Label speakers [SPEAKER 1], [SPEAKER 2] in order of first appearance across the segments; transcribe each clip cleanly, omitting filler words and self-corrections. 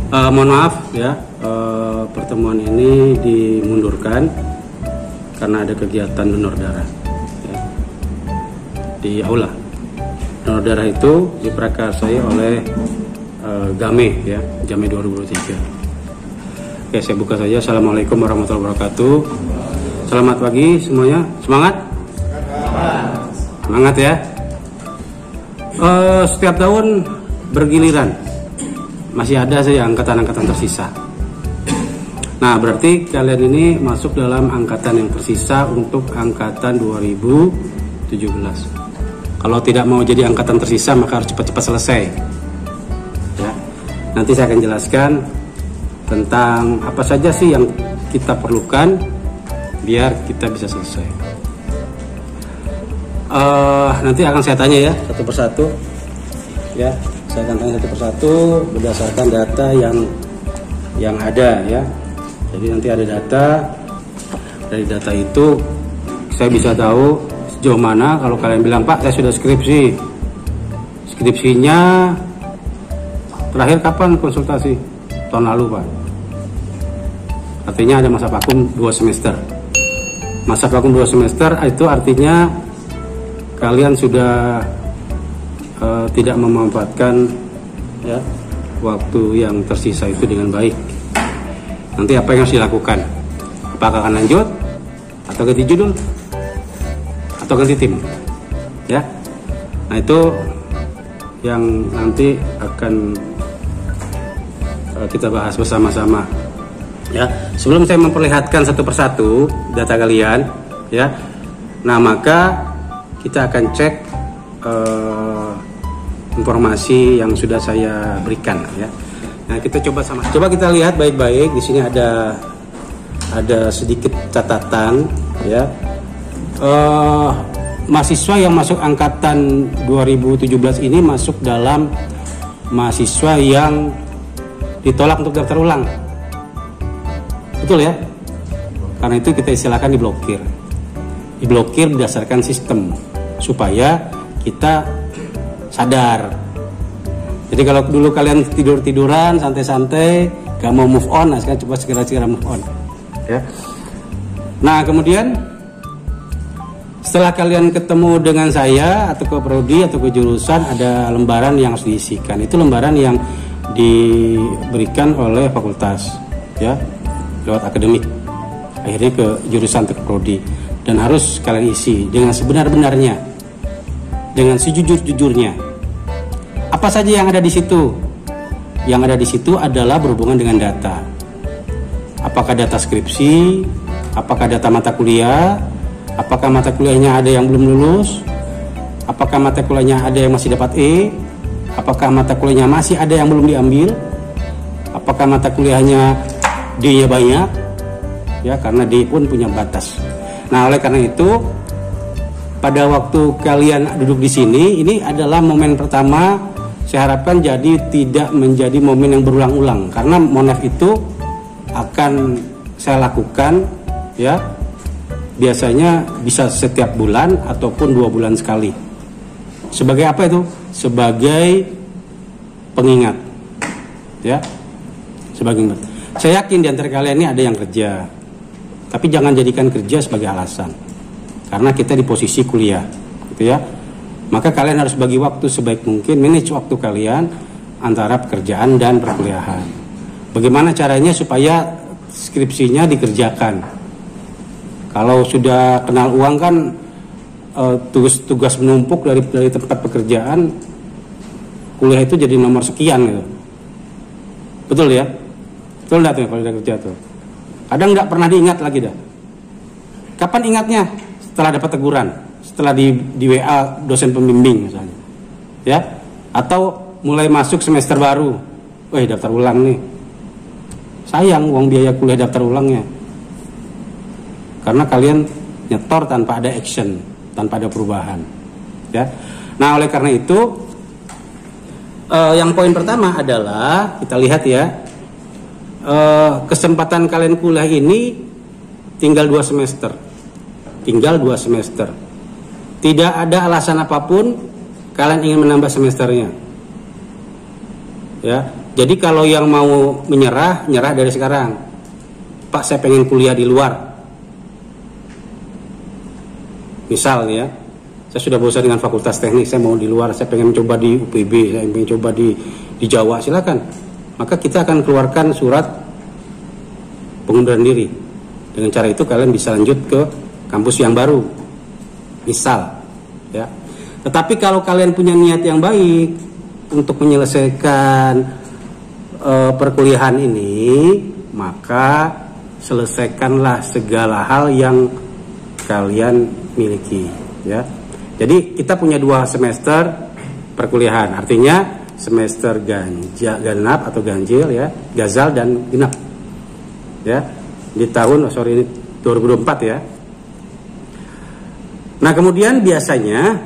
[SPEAKER 1] Mohon maaf ya, pertemuan ini dimundurkan karena ada kegiatan donor darah ya, di aula. Donor darah itu diprakarsai oleh GAME ya, GAME 2023. Oke, saya buka saja. Assalamualaikum warahmatullahi wabarakatuh. Selamat pagi semuanya. Semangat? Semangat ya. Setiap tahun bergiliran masih ada saja angkatan-angkatan tersisa. Nah, berarti kalian ini masuk dalam angkatan yang tersisa untuk angkatan 2017. Kalau tidak mau jadi angkatan tersisa, maka harus cepat-cepat selesai. Ya. Nanti saya akan jelaskan tentang apa saja sih yang kita perlukan biar kita bisa selesai. Nanti akan saya tanya ya satu persatu. Ya. Saya akan tanya satu persatu berdasarkan data yang ada ya. Jadi nanti ada data, dari data itu saya bisa tahu sejauh mana. Kalau kalian bilang, Pak, saya sudah skripsinya terakhir kapan konsultasi? Tahun lalu, Pak. Artinya ada masa vakum 2 semester. Masa vakum 2 semester itu artinya kalian sudah tidak memanfaatkan ya waktu yang tersisa itu dengan baik. Nanti apa yang harus dilakukan? Apakah akan lanjut atau ganti judul atau ganti tim? Ya. Nah, itu yang nanti akan kita bahas bersama-sama. Ya. Sebelum saya memperlihatkan satu persatu data kalian, ya. Nah, maka kita akan cek informasi yang sudah saya berikan ya. Nah, kita coba kita lihat baik-baik. Di sini ada sedikit catatan ya. Mahasiswa yang masuk angkatan 2017 ini masuk dalam mahasiswa yang ditolak untuk daftar ulang. Betul ya? Karena itu kita istilahkan diblokir. Diblokir berdasarkan sistem supaya kita sadar. Jadi kalau dulu kalian tidur-tiduran, santai-santai, gak mau move on, nah sekarang coba segera move on. Ya. Nah, kemudian setelah kalian ketemu dengan saya atau ke prodi atau ke jurusan, ada lembaran yang harus diisikan. Itu lembaran yang diberikan oleh fakultas, ya, lewat akademik. Akhirnya ke jurusan atau ke prodi, dan harus kalian isi dengan sebenar-benarnya, dengan sejujur-jujurnya. Apa saja yang ada di situ? Yang ada di situ adalah berhubungan dengan data. Apakah data skripsi? Apakah data mata kuliah? Apakah mata kuliahnya ada yang belum lulus? Apakah mata kuliahnya ada yang masih dapat E? Apakah mata kuliahnya masih ada yang belum diambil? Apakah mata kuliahnya D-nya banyak? Ya, karena D pun punya batas. Nah, oleh karena itu, pada waktu kalian duduk di sini, ini adalah momen pertama. Saya harapkan jadi tidak menjadi momen yang berulang-ulang, karena monef itu akan saya lakukan ya, biasanya bisa setiap bulan ataupun 2 bulan sekali. Sebagai apa itu? Sebagai pengingat ya, sebagai pengingat. Saya yakin di antara kalian ini ada yang kerja, tapi jangan jadikan kerja sebagai alasan, karena kita di posisi kuliah gitu ya. Maka kalian harus bagi waktu sebaik mungkin, manage waktu kalian antara pekerjaan dan perkuliahan. Bagaimana caranya supaya skripsinya dikerjakan? Kalau sudah kenal uang kan, tugas menumpuk dari tempat pekerjaan, kuliah itu jadi nomor sekian gitu. Betul ya? Betul dah tuh kalau udah kerja tuh. Kadang nggak pernah diingat lagi dah. Kapan ingatnya? Setelah dapat teguran, setelah di WA dosen pembimbing misalnya, ya, atau mulai masuk semester baru, daftar ulang nih, sayang uang biaya kuliah daftar ulangnya, karena kalian nyetor tanpa ada action, tanpa ada perubahan, ya. Nah, oleh karena itu, yang poin pertama adalah kita lihat ya, kesempatan kalian kuliah ini tinggal 2 semester. Tinggal 2 semester. Tidak ada alasan apapun kalian ingin menambah semesternya. Ya, Jadi kalau yang mau menyerah, nyerah dari sekarang. Pak, saya pengen kuliah di luar. Misal ya, saya sudah bosan dengan fakultas teknik, saya mau di luar, saya pengen coba di UPB, saya pengen coba di Jawa, silakan. Maka kita akan keluarkan surat pengunduran diri. Dengan cara itu kalian bisa lanjut ke kampus yang baru. Misal ya. Tetapi kalau kalian punya niat yang baik untuk menyelesaikan perkuliahan ini, maka selesaikanlah segala hal yang kalian miliki ya. Jadi kita punya 2 semester perkuliahan, artinya semester genap atau ganjil ya, gazal dan genap ya, di tahun 2024 ya. Nah kemudian biasanya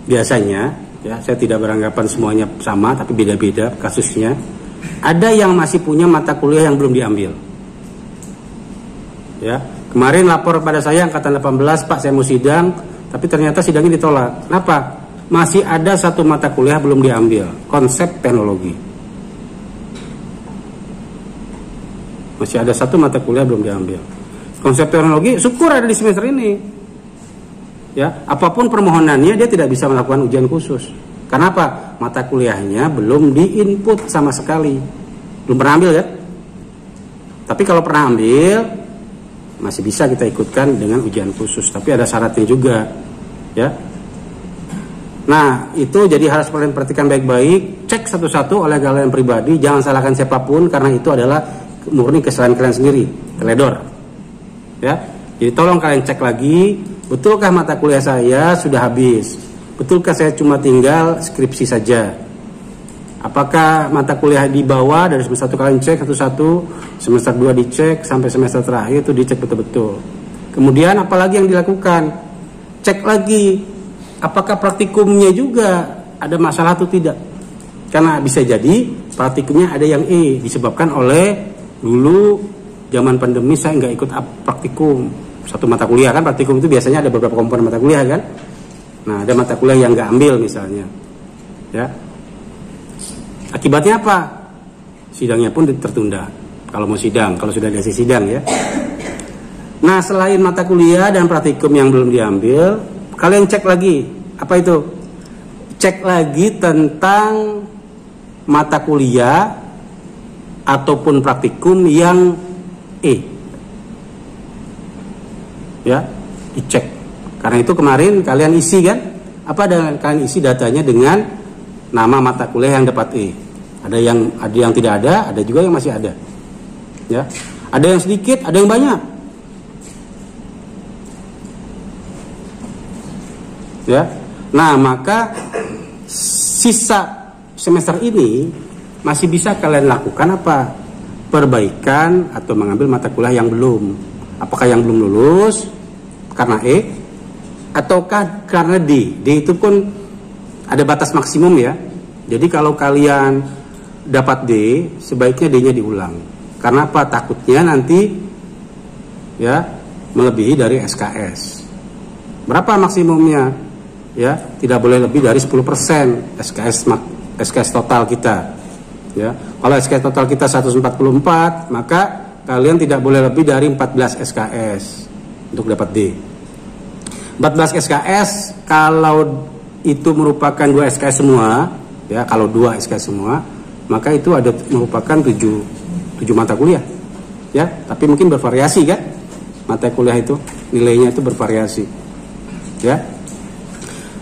[SPEAKER 1] ya, saya tidak beranggapan semuanya sama, tapi beda-beda kasusnya. Ada yang masih punya mata kuliah yang belum diambil. Ya, kemarin lapor pada saya angkatan 18, Pak saya mau sidang, tapi ternyata sidangnya ditolak. Kenapa? Masih ada 1 mata kuliah belum diambil, konsep teknologi. Masih ada 1 mata kuliah belum diambil. Konsep teknologi, syukur ada di semester ini. Ya, apapun permohonannya dia tidak bisa melakukan ujian khusus. Karena apa? Mata kuliahnya belum diinput sama sekali. Belum pernah ambil ya. Tapi kalau pernah ambil masih bisa kita ikutkan dengan ujian khusus, tapi ada syaratnya juga. Ya. Nah, itu jadi harus kalian perhatikan baik-baik, cek satu-satu oleh kalian pribadi, jangan salahkan siapapun karena itu adalah murni kesalahan kalian sendiri, teledor. Ya. Jadi tolong kalian cek lagi, betulkah mata kuliah saya sudah habis? Betulkah saya cuma tinggal skripsi saja? Apakah mata kuliah di bawah dari semester 1 kalian cek satu-satu, semester 2 dicek, sampai semester terakhir itu dicek betul-betul. Kemudian apalagi yang dilakukan? Cek lagi, apakah praktikumnya juga ada masalah atau tidak? Karena bisa jadi praktikumnya ada yang disebabkan oleh dulu zaman pandemi saya nggak ikut praktikum. Satu mata kuliah kan, praktikum itu biasanya ada beberapa komponen mata kuliah kan. Nah ada mata kuliah yang nggak ambil misalnya ya, akibatnya apa? Sidangnya pun tertunda kalau mau sidang, kalau sudah dikasih sidang ya. Nah selain mata kuliah dan praktikum yang belum diambil, kalian cek lagi, apa itu? Cek lagi tentang mata kuliah ataupun praktikum yang ya, dicek. Karena itu kemarin kalian isi kan, kalian isi datanya dengan nama mata kuliah yang dapat Ada yang tidak ada juga yang masih ada. Ya, ada yang sedikit, ada yang banyak. Ya, nah maka sisa semester ini masih bisa kalian lakukan apa? Perbaikan atau mengambil mata kuliah yang belum. Apakah yang belum lulus karena ataukah karena D itu pun ada batas maksimum ya. Jadi kalau kalian dapat D, sebaiknya D-nya diulang. Karena apa? Takutnya nanti ya melebihi dari SKS. Berapa maksimumnya? Ya, tidak boleh lebih dari 10% SKS total kita. Ya. Kalau SKS total kita 144, maka kalian tidak boleh lebih dari 14 SKS untuk dapat D. 14 SKS kalau itu merupakan 2 SKS semua, ya kalau 2 SKS semua, maka itu ada merupakan 7 mata kuliah. Ya, tapi mungkin bervariasi kan? Mata kuliah itu nilainya itu bervariasi. Ya.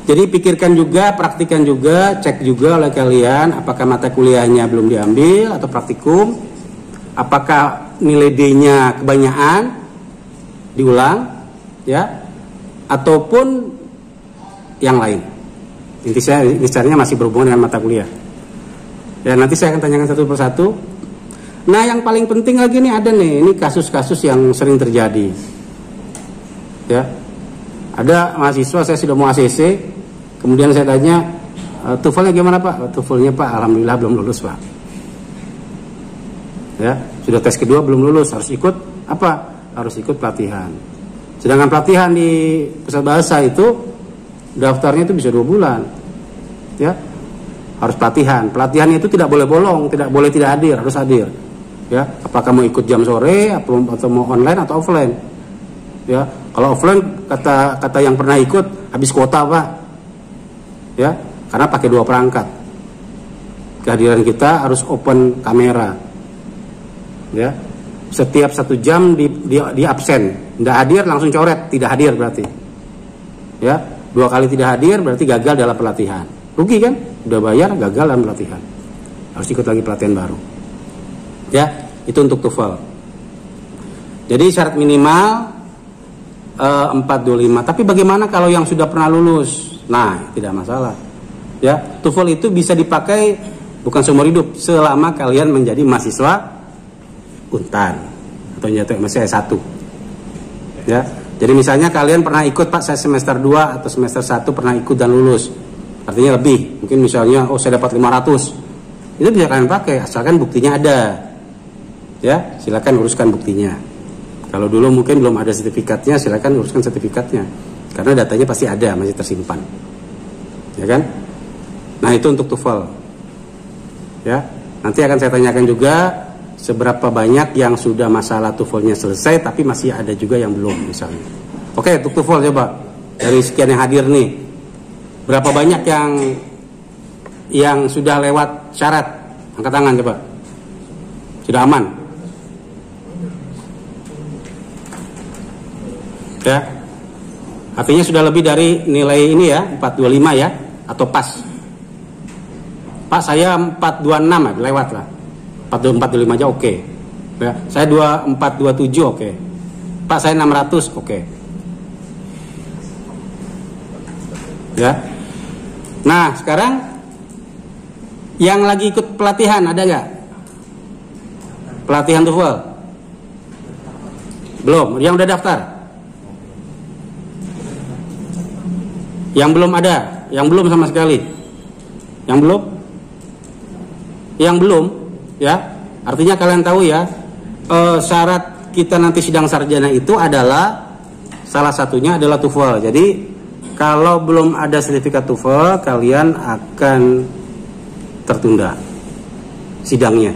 [SPEAKER 1] Jadi pikirkan juga, praktikan juga, cek juga oleh kalian apakah mata kuliahnya belum diambil atau praktikum, apakah nilai D-nya kebanyakan diulang, ya, ataupun yang lain. Intinya masih berhubungan dengan mata kuliah. Ya nanti saya akan tanyakan satu persatu. Nah yang paling penting lagi nih ada nih, ini kasus-kasus yang sering terjadi. Ya, ada mahasiswa saya sudah mau ACC, kemudian saya tanya, TOEFL-nya gimana Pak? TOEFL-nya Pak, alhamdulillah belum lulus Pak. Ya, sudah tes kedua belum lulus, harus ikut apa? Harus ikut pelatihan. Sedangkan pelatihan di pusat bahasa itu daftarnya itu bisa 2 bulan. Ya, harus pelatihan. Pelatihan itu tidak boleh bolong, tidak boleh tidak hadir, harus hadir. Ya, apakah mau ikut jam sore atau mau online atau offline? Ya, kalau offline kata yang pernah ikut habis kuota Pak. Ya, karena pakai 2 perangkat. Kehadiran kita harus open kamera. Ya, setiap 1 jam di absen, tidak hadir langsung coret, tidak hadir berarti. Ya, 2 kali tidak hadir berarti gagal dalam pelatihan. Rugi kan? Udah bayar, gagal dalam pelatihan. Harus ikut lagi pelatihan baru. Ya, itu untuk TOEFL. Jadi syarat minimal 425. Tapi bagaimana kalau yang sudah pernah lulus? Nah, tidak masalah. Ya, TOEFL itu bisa dipakai bukan seumur hidup, selama kalian menjadi mahasiswa Untan atau mahasiswa S1. Ya. Jadi misalnya kalian pernah ikut Pak, saya semester 2 atau semester 1 pernah ikut dan lulus. Artinya lebih. Mungkin misalnya saya dapat 500. Itu bisa kalian pakai asalkan buktinya ada. Ya, silakan uruskan buktinya. Kalau dulu mungkin belum ada sertifikatnya, silakan uruskan sertifikatnya. Karena datanya pasti ada, masih tersimpan. Ya kan? Nah, itu untuk TOEFL. Ya, nanti akan saya tanyakan juga seberapa banyak yang sudah masalah TOEFL-nya selesai tapi masih ada juga yang belum misalnya. Oke, untuk TOEFL coba. Dari sekian yang hadir nih, berapa banyak yang sudah lewat syarat? Angkat tangan coba. Sudah aman? Ya. Artinya sudah lebih dari nilai ini ya, 425 ya, atau pas. Pak, saya 426 ya, lewat lah. 425 aja oke. Ya, saya 2427 oke. Pak, saya 600 oke. Ya. Nah, sekarang yang lagi ikut pelatihan ada nggak? Pelatihan TOEFL? Belum. Yang udah daftar? Yang belum ada? Yang belum sama sekali? Yang belum? Yang belum, ya. Artinya kalian tahu ya, syarat kita nanti sidang sarjana itu adalah salah satunya adalah TOEFL. Jadi kalau belum ada sertifikat TOEFL, kalian akan tertunda sidangnya.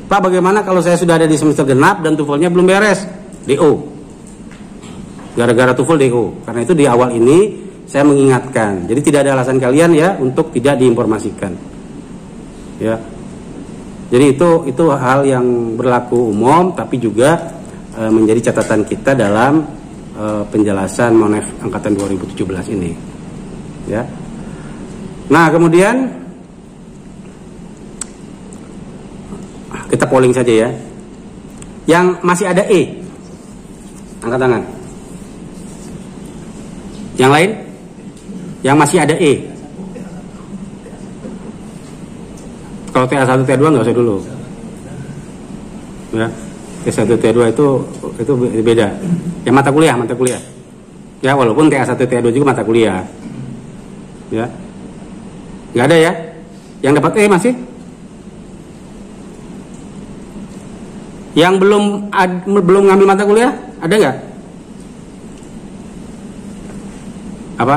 [SPEAKER 1] Pak, bagaimana kalau saya sudah ada di semester genap dan TOEFL-nya belum beres? DO. Gara-gara TOEFL DO. Karena itu di awal ini saya mengingatkan. Jadi tidak ada alasan kalian ya untuk tidak diinformasikan. Ya. Jadi itu hal yang berlaku umum, tapi juga menjadi catatan kita dalam penjelasan Monef angkatan 2017 ini. Ya. Nah, kemudian kita polling saja ya. Yang masih ada E, angkat tangan. Yang lain? Yang masih ada E. Kalau TA1, TA2 nggak usah dulu. Ya. TA1, TA2 itu beda. Ya, mata kuliah. Ya, walaupun TA1, TA2 juga mata kuliah. Ya. Nggak ada ya? Yang dapat E masih? Yang belum ngambil mata kuliah, ada nggak? Apa?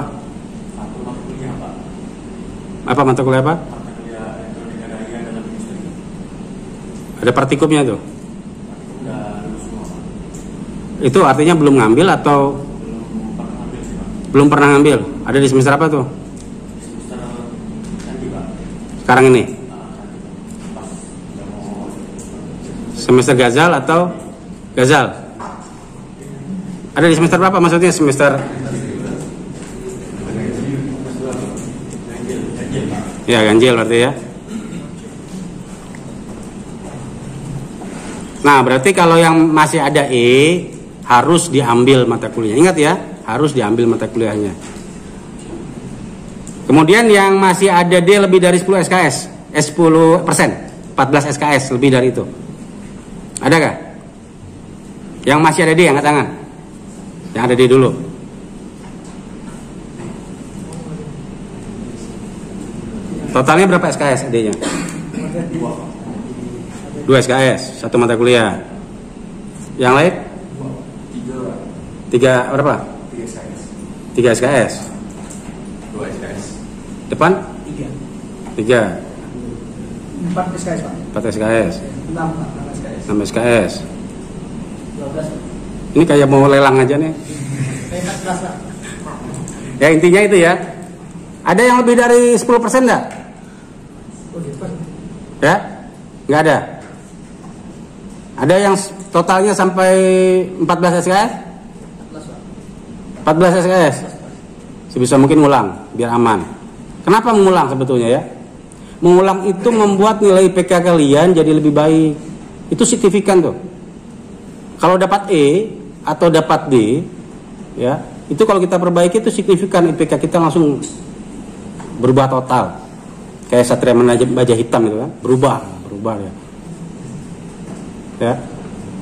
[SPEAKER 1] Apa mata kuliah apa? Ada praktikumnya tuh. Itu artinya belum ngambil atau belum pernah ngambil? Ada di semester apa tuh? Sekarang ini? Semester Gazal atau Gazal? Ada di semester berapa maksudnya? Semester ya, ganjil berarti ya. Nah, berarti kalau yang masih ada E harus diambil mata kuliah. Ingat ya, harus diambil mata kuliahnya. Kemudian yang masih ada D lebih dari 10 SKS, 10%, 14 SKS lebih dari itu. Adakah? Yang masih ada D angkat tangan. Yang ada D dulu. Totalnya berapa SKS D-nya? 2 SKS, 1 mata kuliah. Yang lain? 3 berapa? 3 SKS. 2 SKS. Depan? 3. 3.
[SPEAKER 2] 4 SKS, Pak.
[SPEAKER 1] 4 SKS.
[SPEAKER 2] 6 SKS.
[SPEAKER 1] 6 SKS.
[SPEAKER 2] 12.
[SPEAKER 1] Ini kayak mau lelang aja nih.
[SPEAKER 2] 14, Pak.
[SPEAKER 1] Ya intinya itu ya. Ada yang lebih dari 10% enggak?
[SPEAKER 2] Oh, gitu, Pak.
[SPEAKER 1] Ya? Enggak ada. Ada yang totalnya sampai 14 SKS?
[SPEAKER 2] 14, Pak.
[SPEAKER 1] 14 SKS. Sebisa mungkin ngulang biar aman. Kenapa mengulang sebetulnya ya? Mengulang itu membuat nilai IPK kalian jadi lebih baik. Itu signifikan tuh. Kalau dapat E atau dapat D, ya, itu kalau kita perbaiki itu signifikan IPK kita langsung berubah total. Kayak Satria Baja Hitam itu kan, berubah ya. Ya.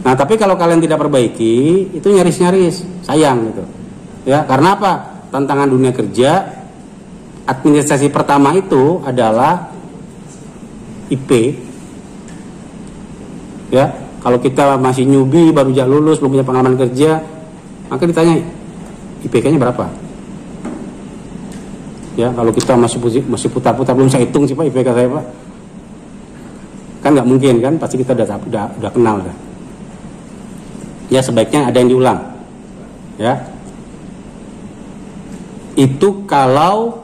[SPEAKER 1] Nah, tapi kalau kalian tidak perbaiki, itu nyaris-nyaris, sayang gitu. Ya, karena apa? Tantangan dunia kerja administrasi pertama itu adalah IP. Ya, kalau kita masih newbie, baru aja lulus, belum punya pengalaman kerja, maka ditanya IPK-nya berapa? Ya, kalau kita masih putar-putar belum saya hitung sih Pak IPK saya Pak. Kan nggak mungkin kan, pasti kita udah kenal kan. Ya, sebaiknya ada yang diulang. Ya. Itu kalau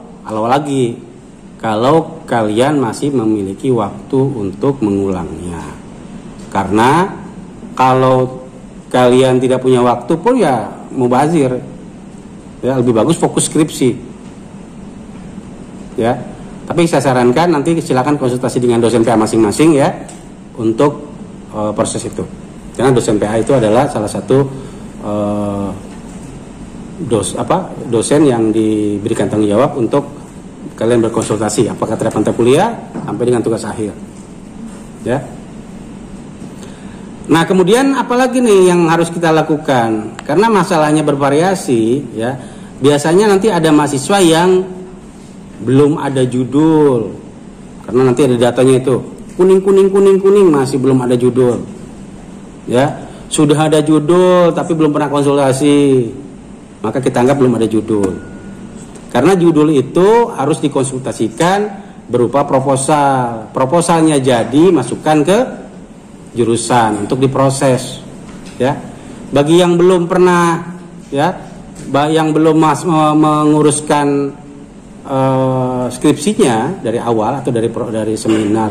[SPEAKER 1] kalian masih memiliki waktu untuk mengulangnya. Karena kalau kalian tidak punya waktu pun ya mubazir. Ya, lebih bagus fokus skripsi. Ya. Tapi saya sarankan nanti silakan konsultasi dengan dosen PA masing-masing ya untuk proses itu. Karena dosen PA itu adalah salah satu dosen yang diberikan tanggung jawab untuk kalian berkonsultasi apakah terhadap mata kuliah sampai dengan tugas akhir. Ya. Nah, kemudian apalagi nih yang harus kita lakukan? Karena masalahnya bervariasi ya. Biasanya nanti ada mahasiswa yang belum ada judul. Karena nanti ada datanya itu. Kuning masih belum ada judul. Ya, sudah ada judul tapi belum pernah konsultasi. Maka kita anggap belum ada judul. Karena judul itu harus dikonsultasikan berupa proposal. Proposalnya jadi masukkan ke jurusan untuk diproses. Ya. Bagi yang belum pernah ya, yang belum menguruskan skripsinya dari awal atau dari seminar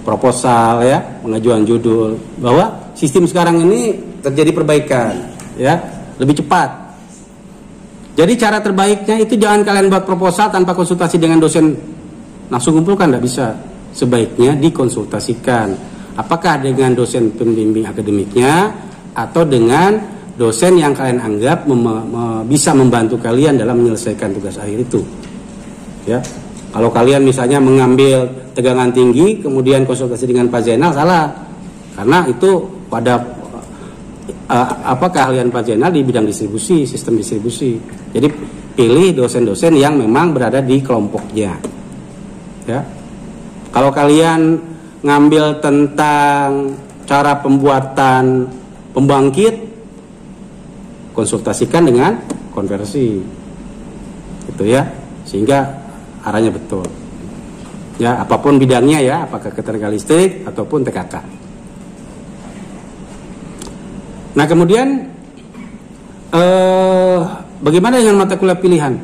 [SPEAKER 1] proposal ya, pengajuan judul, bahwa sistem sekarang ini terjadi perbaikan ya, lebih cepat. Jadi cara terbaiknya itu jangan kalian buat proposal tanpa konsultasi dengan dosen, langsung kumpulkan, tidak bisa. Sebaiknya dikonsultasikan, apakah dengan dosen pembimbing akademiknya atau dengan dosen yang kalian anggap bisa membantu kalian dalam menyelesaikan tugas akhir itu. Ya, kalau kalian misalnya mengambil tegangan tinggi kemudian konsultasi dengan Pak Zainal, salah, karena itu pada keahlian Pak Zainal di bidang distribusi, sistem distribusi. Jadi pilih dosen-dosen yang memang berada di kelompoknya. Ya, kalau kalian ngambil tentang cara pembuatan pembangkit, konsultasikan dengan konversi, gitu ya, sehingga arahnya betul. Ya, apapun bidangnya ya, apakah ketenaga listrik ataupun TKK. Nah, kemudian bagaimana dengan mata kuliah pilihan?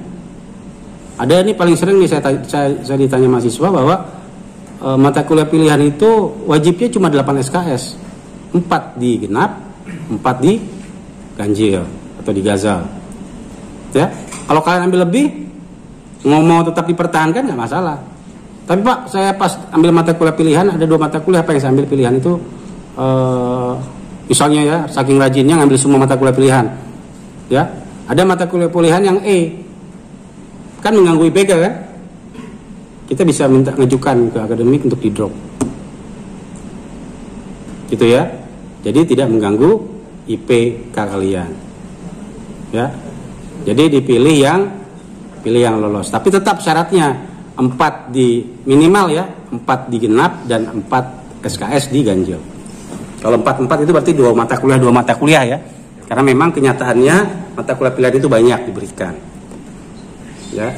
[SPEAKER 1] Ada ini paling sering nih saya ditanya mahasiswa bahwa mata kuliah pilihan itu wajibnya cuma 8 SKS, 4 di genap, 4 di ganjil atau di gazal. Ya, kalau kalian ambil lebih, mau tetap dipertahankan nggak masalah. Tapi Pak, saya pas ambil mata kuliah pilihan, ada 2 mata kuliah apa yang saya ambil pilihan itu, misalnya ya, saking rajinnya ngambil semua mata kuliah pilihan. Ya, ada mata kuliah pilihan yang E, kan mengganggu IPK kan? Kita bisa minta ngajukan ke akademik untuk di drop, gitu ya. Jadi tidak mengganggu IPK kalian. Ya, jadi dipilih yang lolos. Tapi tetap syaratnya 4 di minimal ya, 4 di genap dan 4 SKS di ganjil. Kalau 4 itu berarti 2 mata kuliah ya. Karena memang kenyataannya mata kuliah pilihan itu banyak diberikan. Ya.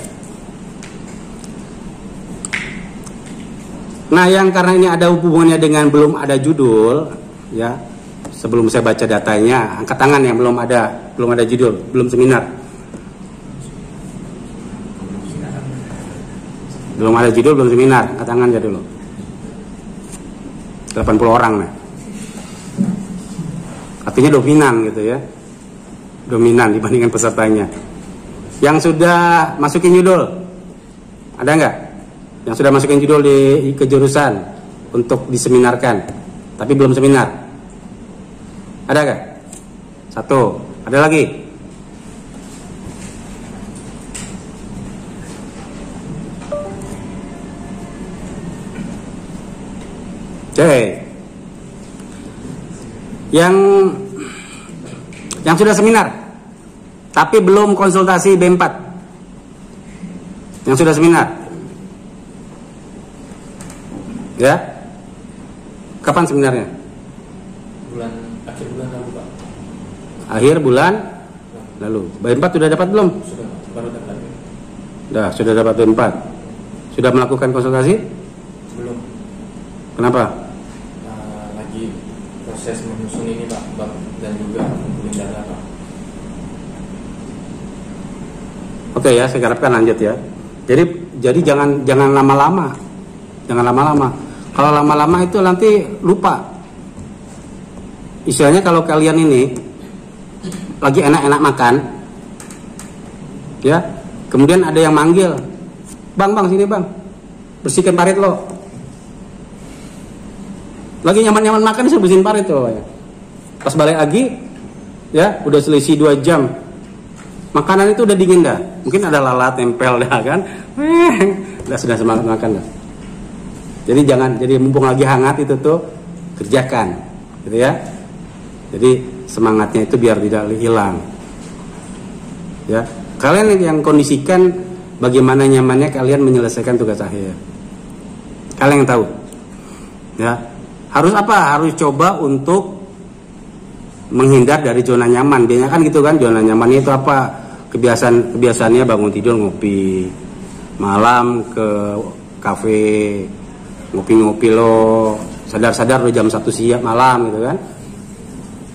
[SPEAKER 1] Nah, yang karena ini ada hubungannya dengan belum ada judul, ya. Sebelum saya baca datanya, angkat tangan yang belum ada judul, belum seminar. Belum ada judul, belum seminar, angkat tangan ya dulu. 80 orang nih. Artinya dominan gitu ya. Dominan dibandingkan pesertanya. Yang sudah masukin judul, ada nggak? Yang sudah masukin judul di kejurusan untuk diseminarkan, tapi belum seminar. Ada nggak? Satu. Ada lagi? Oke. Yang sudah seminar, tapi belum konsultasi B4. Yang sudah seminar. Ya? Kapan seminarnya?
[SPEAKER 2] Akhir bulan lalu, Pak.
[SPEAKER 1] Akhir bulan lalu. B4 sudah dapat belum?
[SPEAKER 2] Sudah, baru dapat.
[SPEAKER 1] Sudah dapat B4. Sudah melakukan konsultasi?
[SPEAKER 2] Belum.
[SPEAKER 1] Kenapa?
[SPEAKER 2] Lagi proses menyusun ini, Pak, dan juga kumpulin data, Pak.
[SPEAKER 1] Oke ya, saya harapkan lanjut ya. Jadi jangan lama-lama. Jangan lama-lama. Kalau lama-lama itu nanti lupa. Istilahnya kalau kalian ini lagi enak-enak makan, ya, kemudian ada yang manggil, bang sini bang, bersihkan parit lo. Lagi nyaman-nyaman makan disuruh bersihin parit lo. Ya. Pas balik lagi, ya, udah selisih 2 jam, makanan itu udah dingin dah, mungkin ada lalat tempel dah kan, sudah semangat makan dah. Jadi mumpung lagi hangat itu tuh kerjakan, gitu ya. Jadi semangatnya itu biar tidak hilang. Ya, kalian yang kondisikan bagaimana nyamannya kalian menyelesaikan tugas akhir. Kalian yang tahu. Ya, harus apa? Harus coba untuk menghindar dari zona nyaman. Biasanya kan gitu kan, zona nyamannya itu apa? Kebiasaannya bangun tidur ngopi, malam ke kafe ngopi-ngopi lo, sadar-sadar udah jam 1 siang malam gitu kan.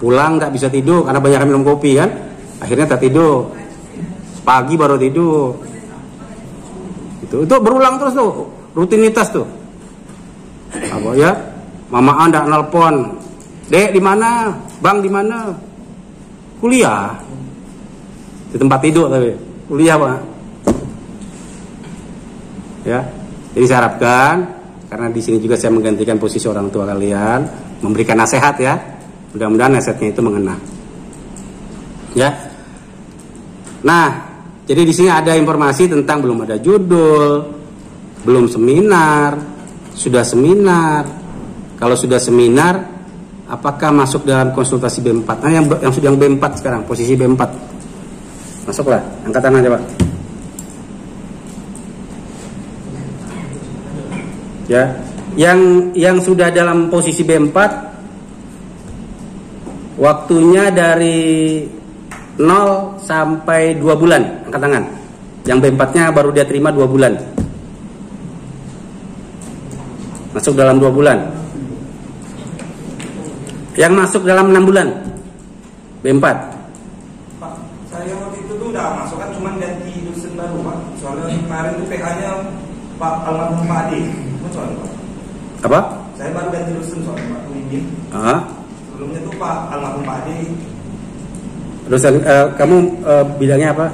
[SPEAKER 1] Pulang nggak bisa tidur karena banyak minum kopi kan, akhirnya tak tidur, pagi baru tidur. Itu berulang terus tuh, rutinitas tuh. Apa ya? Mama anda nelpon, dek di mana, bang di mana? Kuliah di tempat tidur tapi kuliah pak. Ya, jadi saya harapkan karena di sini juga saya menggantikan posisi orang tua kalian, memberikan nasihat ya. Mudah-mudahan nasihatnya itu mengena. Ya. Nah, jadi di sini ada informasi tentang belum ada judul, belum seminar, sudah seminar. Kalau sudah seminar, apakah masuk dalam konsultasi B4? Nah, yang sudah B4 sekarang, posisi B4. Masuklah, angkat tangan aja, Pak. Ya. Yang sudah dalam posisi B4 waktunya dari 0 sampai 2 bulan, angkat tangan. Yang B4-nya baru dia terima 2 bulan. Masuk dalam 2 bulan. Yang masuk dalam 6 bulan. B4.
[SPEAKER 3] Pak, saya waktu itu tuh udah masuk kan, cuman ganti dosen baru, Pak. Soalnya kemarin tuh PA-nya Pak almarhum Pak Ade. Soalnya, Pak.
[SPEAKER 1] Apa?
[SPEAKER 3] Saya baru ganti dosen soalnya, Pak Pemimpin. Sebelumnya tuh Pak almarhum Pak Ade.
[SPEAKER 1] Dosen, kamu bidangnya apa?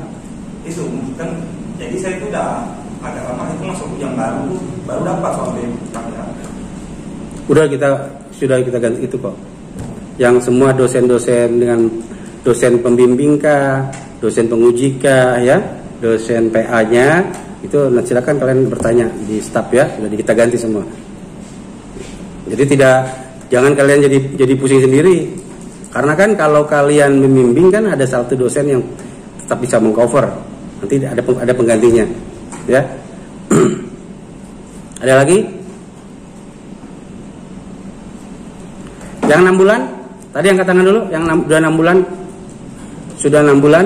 [SPEAKER 3] Itu kan, jadi saya itu udah agak lama itu masuk yang baru dapat soal B4.
[SPEAKER 1] Sudah kita ganti itu kok. Yang semua dosen-dosen dengan dosen pembimbing kah, dosen penguji kah, ya, dosen PA-nya itu silakan kalian bertanya di staf ya, sudah kita ganti semua. Jadi jangan kalian jadi pusing sendiri. Karena kan kalau kalian membimbing kan ada satu dosen yang tetap bisa mengcover. Nanti ada penggantinya. Ya. Ada lagi? Yang 6 bulan? Tadi angkat tangan dulu, yang sudah 6 bulan. Sudah 6 bulan.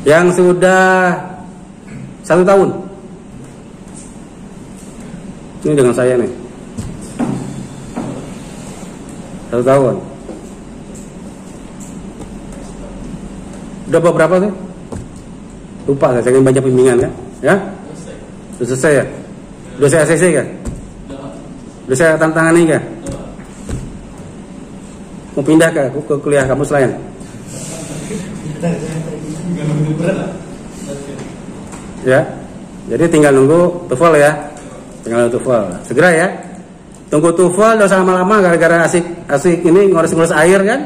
[SPEAKER 1] Yang sudah 1 tahun. Ini dengan saya nih. 1 tahun. Udah berapa sih? Lupa saya, saking banyak bimbingan kan? Ya? Sudah selesai ya? Udah saya ACC kan? Udah saya tantangani kan? Mau pindah ke kuliah kampus lain? Ya, jadi tinggal nunggu TOEFL ya. Tinggal nunggu TOEFL. Segera ya. Tunggu TOEFL, udah lama-lama gara-gara asik ini ngurus-ngurus air kan?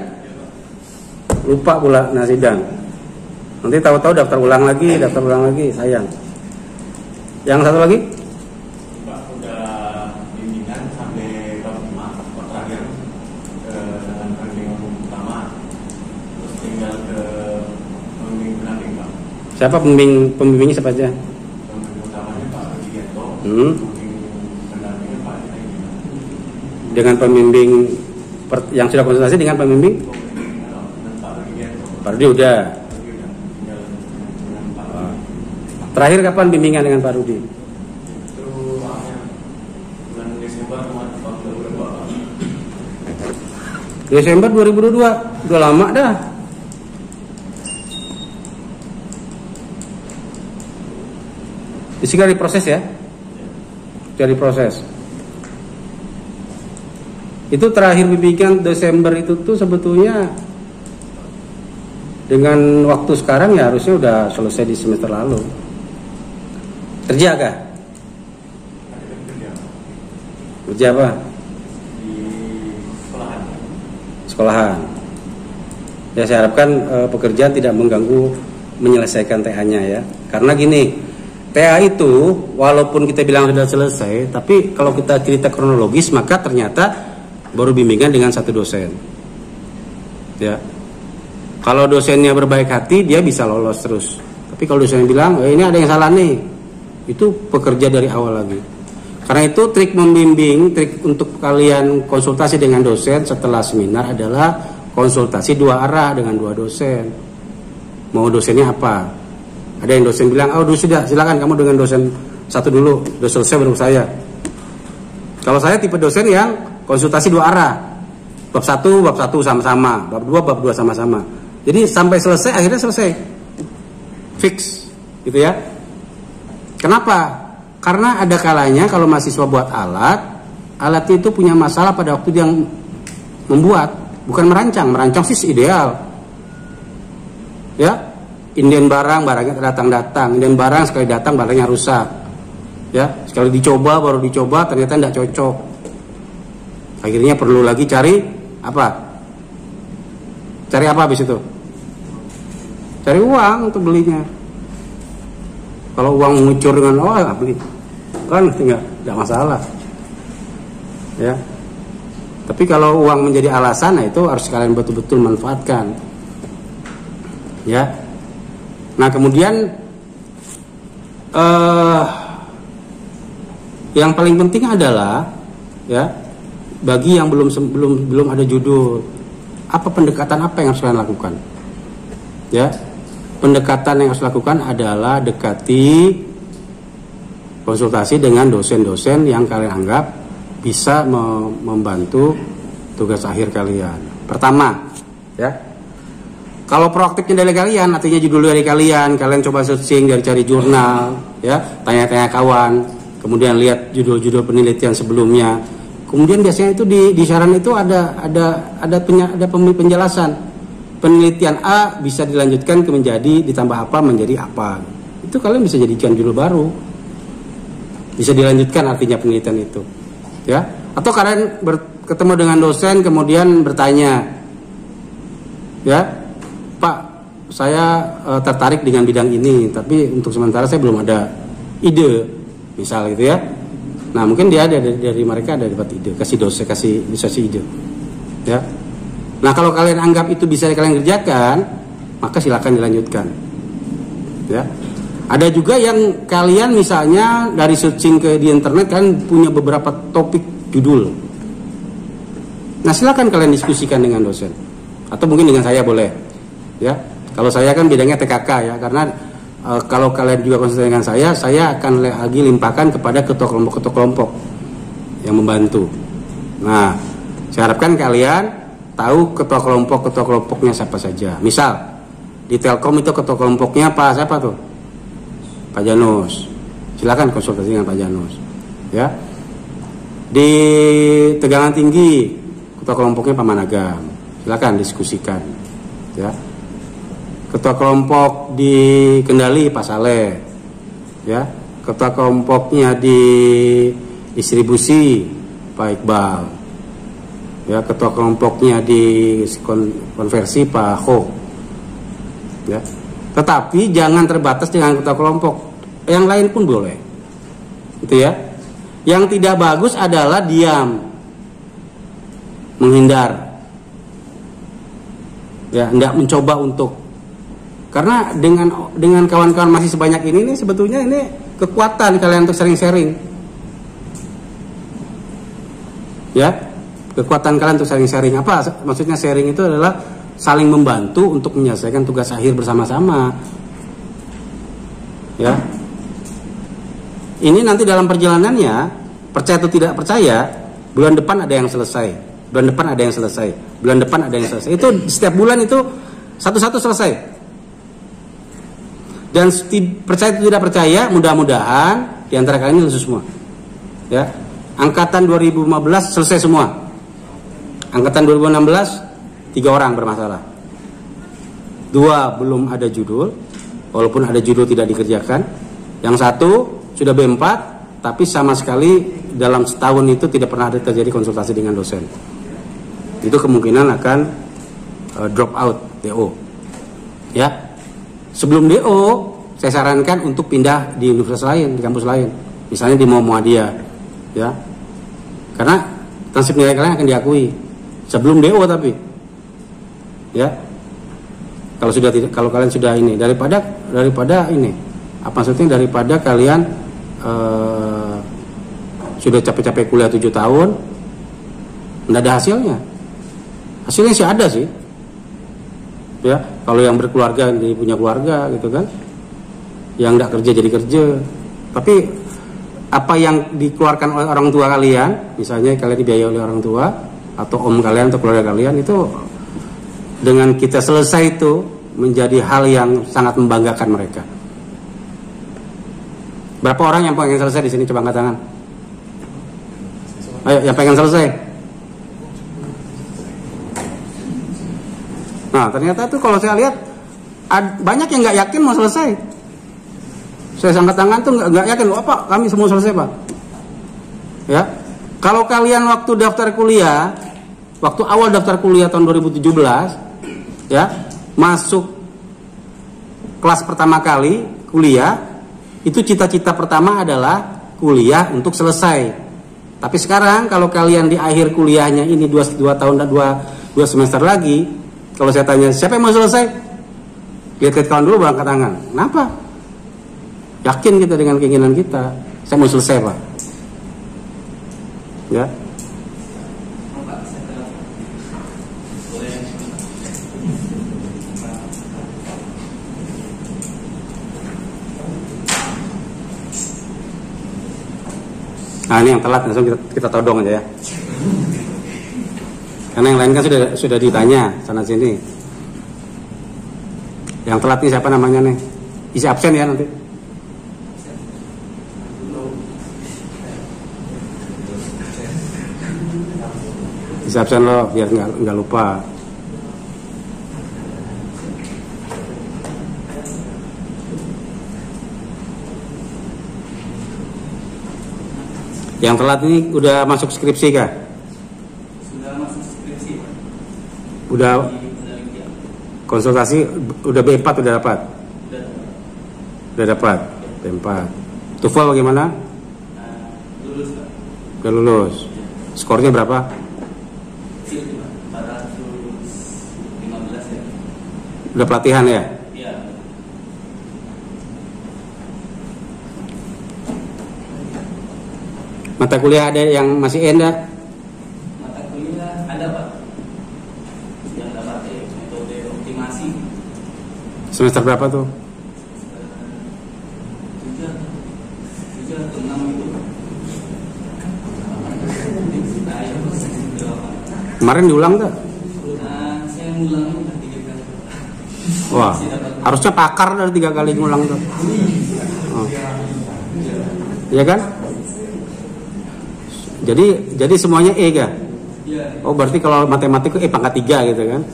[SPEAKER 1] Lupa pula sidang. Nanti tahu-tahu daftar ulang lagi, sayang. Yang satu lagi?
[SPEAKER 4] Pak, udah bimbingan sampai bab 5 terakhir dengan pembimbing utama, terus tinggal ke pembimbing pendamping Pak.
[SPEAKER 1] Siapa pembimbingnya siapa aja?
[SPEAKER 4] Pembimbing utamanya Pak Rudianto, pembimbing pendampingnya Pak Edi.
[SPEAKER 1] Dengan pembimbing yang sudah konsultasi dengan pembimbing?
[SPEAKER 4] Pak Rudianto.
[SPEAKER 1] Pak Rudi udah. Terakhir kapan bimbingan dengan Pak Rudi?
[SPEAKER 4] Itu bulan Desember tahun 2022.
[SPEAKER 1] Desember 2022, udah lama dah. Disini diproses ya, dari proses. Itu terakhir bimbingan Desember itu tuh sebetulnya dengan waktu sekarang ya harusnya udah selesai di semester lalu. Kerja kah? Kerja apa?
[SPEAKER 4] Di
[SPEAKER 1] Sekolahan. Ya saya harapkan pekerjaan tidak mengganggu menyelesaikan TA-nya ya. Karena gini, TA itu walaupun kita bilang sudah selesai, tapi kalau kita cerita kronologis maka ternyata baru bimbingan dengan 1 dosen. Ya. Kalau dosennya berbaik hati dia bisa lolos terus. Tapi kalau dosennya bilang, ini ada yang salah nih. Itu pekerja dari awal lagi. Karena itu trik membimbing, trik untuk kalian konsultasi dengan dosen setelah seminar adalah konsultasi 2 arah dengan 2 dosen. Mau dosennya apa? Ada yang dosen bilang, oh sudah silakan kamu dengan dosen 1 dulu, udah selesai baru saya. Kalau saya tipe dosen yang konsultasi 2 arah. Bab 1 sama-sama, bab 2 sama-sama. Jadi sampai selesai, akhirnya selesai. Fix, gitu ya. Kenapa? Karena ada kalanya kalau mahasiswa buat alatnya itu punya masalah pada waktu dia membuat, bukan merancang sih ideal. Ya, Indian barangnya datang, Indian barang sekali datang barangnya rusak. Ya, sekali baru dicoba ternyata tidak cocok. Akhirnya perlu lagi cari apa? Cari apa habis itu? Cari uang untuk belinya. Kalau uang ngucur dengan beli kan tidak masalah ya. Tapi kalau uang menjadi alasan, nah itu harus kalian betul-betul manfaatkan ya. Nah kemudian yang paling penting adalah ya, bagi yang belum ada judul, apa pendekatan apa yang harus kalian lakukan ya. Pendekatan yang harus dilakukan adalah dekati konsultasi dengan dosen-dosen yang kalian anggap bisa membantu tugas akhir kalian. Pertama, ya, kalau proaktifnya dari kalian, artinya judul dari kalian coba searching dari cari jurnal, ya, tanya-tanya kawan, kemudian lihat judul-judul penelitian sebelumnya. Kemudian biasanya itu di saran itu ada penjelasan. Penelitian A bisa dilanjutkan menjadi ditambah apa menjadi apa. Itu kalian bisa jadikan judul baru. Bisa dilanjutkan artinya penelitian itu. Ya. Atau kalian ketemu dengan dosen kemudian bertanya, ya, Pak, saya tertarik dengan bidang ini, tapi untuk sementara saya belum ada ide, misal gitu ya. Nah mungkin dia ada dari mereka ada dapat ide, kasih ide, ya. Nah kalau kalian anggap itu bisa kalian kerjakan, maka silakan dilanjutkan. Ya. Ada juga yang kalian misalnya dari searching di internet kan punya beberapa topik judul. Nah silakan kalian diskusikan dengan dosen, atau mungkin dengan saya boleh. Ya. Kalau saya kan bidangnya TKK ya, karena kalau kalian juga konsultasi dengan saya akan lagi limpahkan kepada ketua kelompok. yang membantu. Nah, saya harapkan kalian tahu ketua kelompoknya siapa saja. Misal di Telkom itu ketua kelompoknya siapa tuh? Pak Janus. Silakan konsultasi dengan Pak Janus. Ya. Di Tegangan Tinggi ketua kelompoknya Pak Managam. Silakan diskusikan. Ya. Ketua kelompok di Kendali Pak Saleh. Ya. Ketua kelompoknya di distribusi Pak Iqbal. Ya, ketua kelompoknya di konversi Pak Ho. Ya. Tetapi jangan terbatas dengan ketua kelompok. Yang lain pun boleh. Gitu ya. Yang tidak bagus adalah diam. Menghindar. Ya, tidak mencoba untuk. Karena dengan kawan-kawan masih sebanyak ini sebetulnya ini kekuatan kalian untuk sharing-sharing. Ya. Kekuatan kalian untuk sharing-sharing. Apa maksudnya sharing itu adalah saling membantu untuk menyelesaikan tugas akhir bersama-sama. Ya. Ini nanti dalam perjalanannya, percaya atau tidak percaya, bulan depan ada yang selesai. Bulan depan ada yang selesai. Bulan depan ada yang selesai. Itu setiap bulan itu satu-satu selesai. Dan percaya atau tidak percaya, mudah-mudahan di antara kalian lulus semua. Ya. Angkatan 2015 selesai semua. Angkatan 2016 3 orang bermasalah. 2 belum ada judul, walaupun ada judul tidak dikerjakan. Yang 1 sudah B4, tapi sama sekali dalam setahun itu tidak pernah ada terjadi konsultasi dengan dosen. Itu kemungkinan akan drop out DO. Ya. Sebelum DO, saya sarankan untuk pindah di universitas lain, di kampus lain. Misalnya di Muhammadiyah. Ya. Karena transkrip nilai kalian akan diakui sebelum DO tapi. Ya. Kalau kalian sudah ini daripada ini. Apa maksudnya daripada kalian sudah capek-capek kuliah 7 tahun tidak ada hasilnya sih ada sih ya. Kalau yang berkeluarga dia punya keluarga gitu kan, yang tidak kerja jadi kerja. Tapi apa yang dikeluarkan oleh orang tua kalian, misalnya kalian dibiayai oleh orang tua atau om kalian atau keluarga kalian, itu dengan kita selesai itu menjadi hal yang sangat membanggakan mereka. Berapa orang yang pengen selesai di sini? Coba angkat tangan. Ayo, yang pengen selesai. Nah, ternyata tuh kalau saya lihat banyak yang nggak yakin mau selesai. Saya angkat tangan tuh nggak yakin. Loh, Pak, kami semua selesai, Pak. Ya, kalau kalian waktu daftar kuliah, waktu awal daftar kuliah tahun 2017, ya, masuk kelas pertama kali kuliah. Itu cita-cita pertama adalah kuliah untuk selesai. Tapi sekarang kalau kalian di akhir kuliahnya ini 2 tahun dan 2 semester lagi, kalau saya tanya siapa yang mau selesai, lihat kawan dulu berangkat tangan. Kenapa? Yakin kita dengan keinginan kita. Saya mau selesai, Pak. Ya. Nah, ini yang telat, langsung kita todong aja ya. Karena yang lain kan sudah ditanya sana sini. Yang telat nih siapa namanya nih? Isi absen ya nanti. Isi absen lo biar nggak lupa. Yang telat ini udah masuk skripsi kah?
[SPEAKER 5] Sudah masuk skripsi, Pak.
[SPEAKER 1] Udah konsultasi, udah B4 udah dapat? Udah dapat B4. TOEFL bagaimana?
[SPEAKER 5] Lulus, Pak.
[SPEAKER 1] Udah lulus. Skornya berapa?
[SPEAKER 5] 415 ya.
[SPEAKER 1] Udah pelatihan ya?
[SPEAKER 5] Iya.
[SPEAKER 1] Mata kuliah ada yang masih enggak?
[SPEAKER 5] Mata kuliah ada, Pak. Yang dapat metode optimasi.
[SPEAKER 1] Semester berapa tuh?
[SPEAKER 5] 7 atau 6 itu.
[SPEAKER 1] Kemarin diulang tak?
[SPEAKER 5] Saya ngulang udah 3 kali.
[SPEAKER 1] Wah, harusnya pakar dari 3 kali ngulang tuh. Oh. Ya kan? Jadi semuanya E kan?
[SPEAKER 5] Iya.
[SPEAKER 1] Oh, berarti kalau matematik E pangkat 3 gitu kan?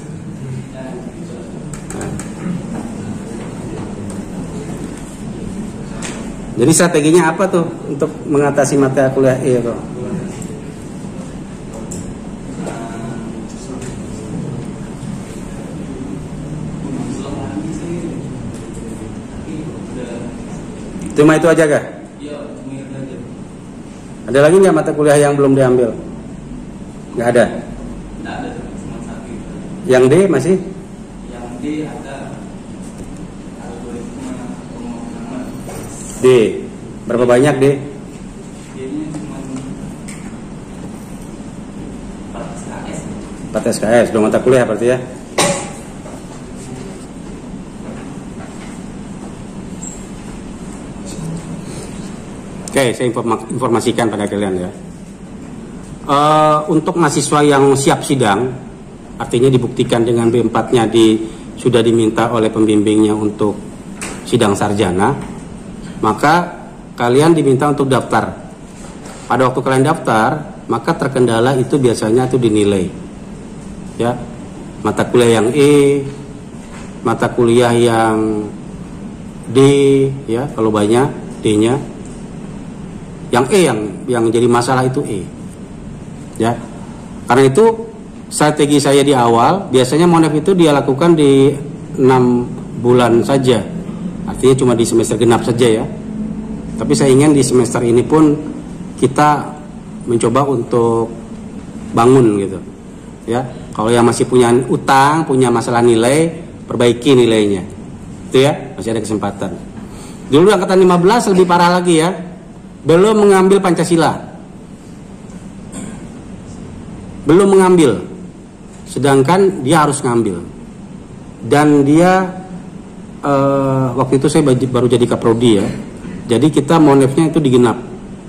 [SPEAKER 1] Jadi strateginya apa tuh untuk mengatasi mata kuliah E tuh? Cuma itu aja kah?
[SPEAKER 5] Iya, cuma itu aja.
[SPEAKER 1] Ada lagi nggak mata kuliah yang belum diambil? Nggak ada.
[SPEAKER 5] Nggak ada, cuma 1 itu.
[SPEAKER 1] Yang D masih?
[SPEAKER 5] Yang D ada algoritma pemrograman.
[SPEAKER 1] D. Berapa banyak D?
[SPEAKER 5] D-nya cuma 4 SKS.
[SPEAKER 1] 4 SKS, 2 mata kuliah berarti ya. Oke, saya informasikan pada kalian ya. Untuk mahasiswa yang siap sidang, artinya dibuktikan dengan B4-nya sudah diminta oleh pembimbingnya untuk sidang sarjana, maka kalian diminta untuk daftar. Pada waktu kalian daftar, maka terkendala itu biasanya itu dinilai. Ya, mata kuliah yang E, mata kuliah yang D, ya kalau banyak D-nya. Yang E yang jadi masalah itu E. Ya. Karena itu strategi saya di awal biasanya monef itu dia lakukan di 6 bulan saja. Artinya cuma di semester genap saja ya. Tapi saya ingin di semester ini pun kita mencoba untuk bangun gitu. Ya. Kalau yang masih punya utang, punya masalah nilai, perbaiki nilainya. Itu ya, masih ada kesempatan. Dulu angkatan 15 lebih parah lagi ya. Belum mengambil Pancasila, belum mengambil, sedangkan dia harus ngambil. Dan dia waktu itu saya baru jadi kaprodi ya, jadi kita monefnya itu digenap,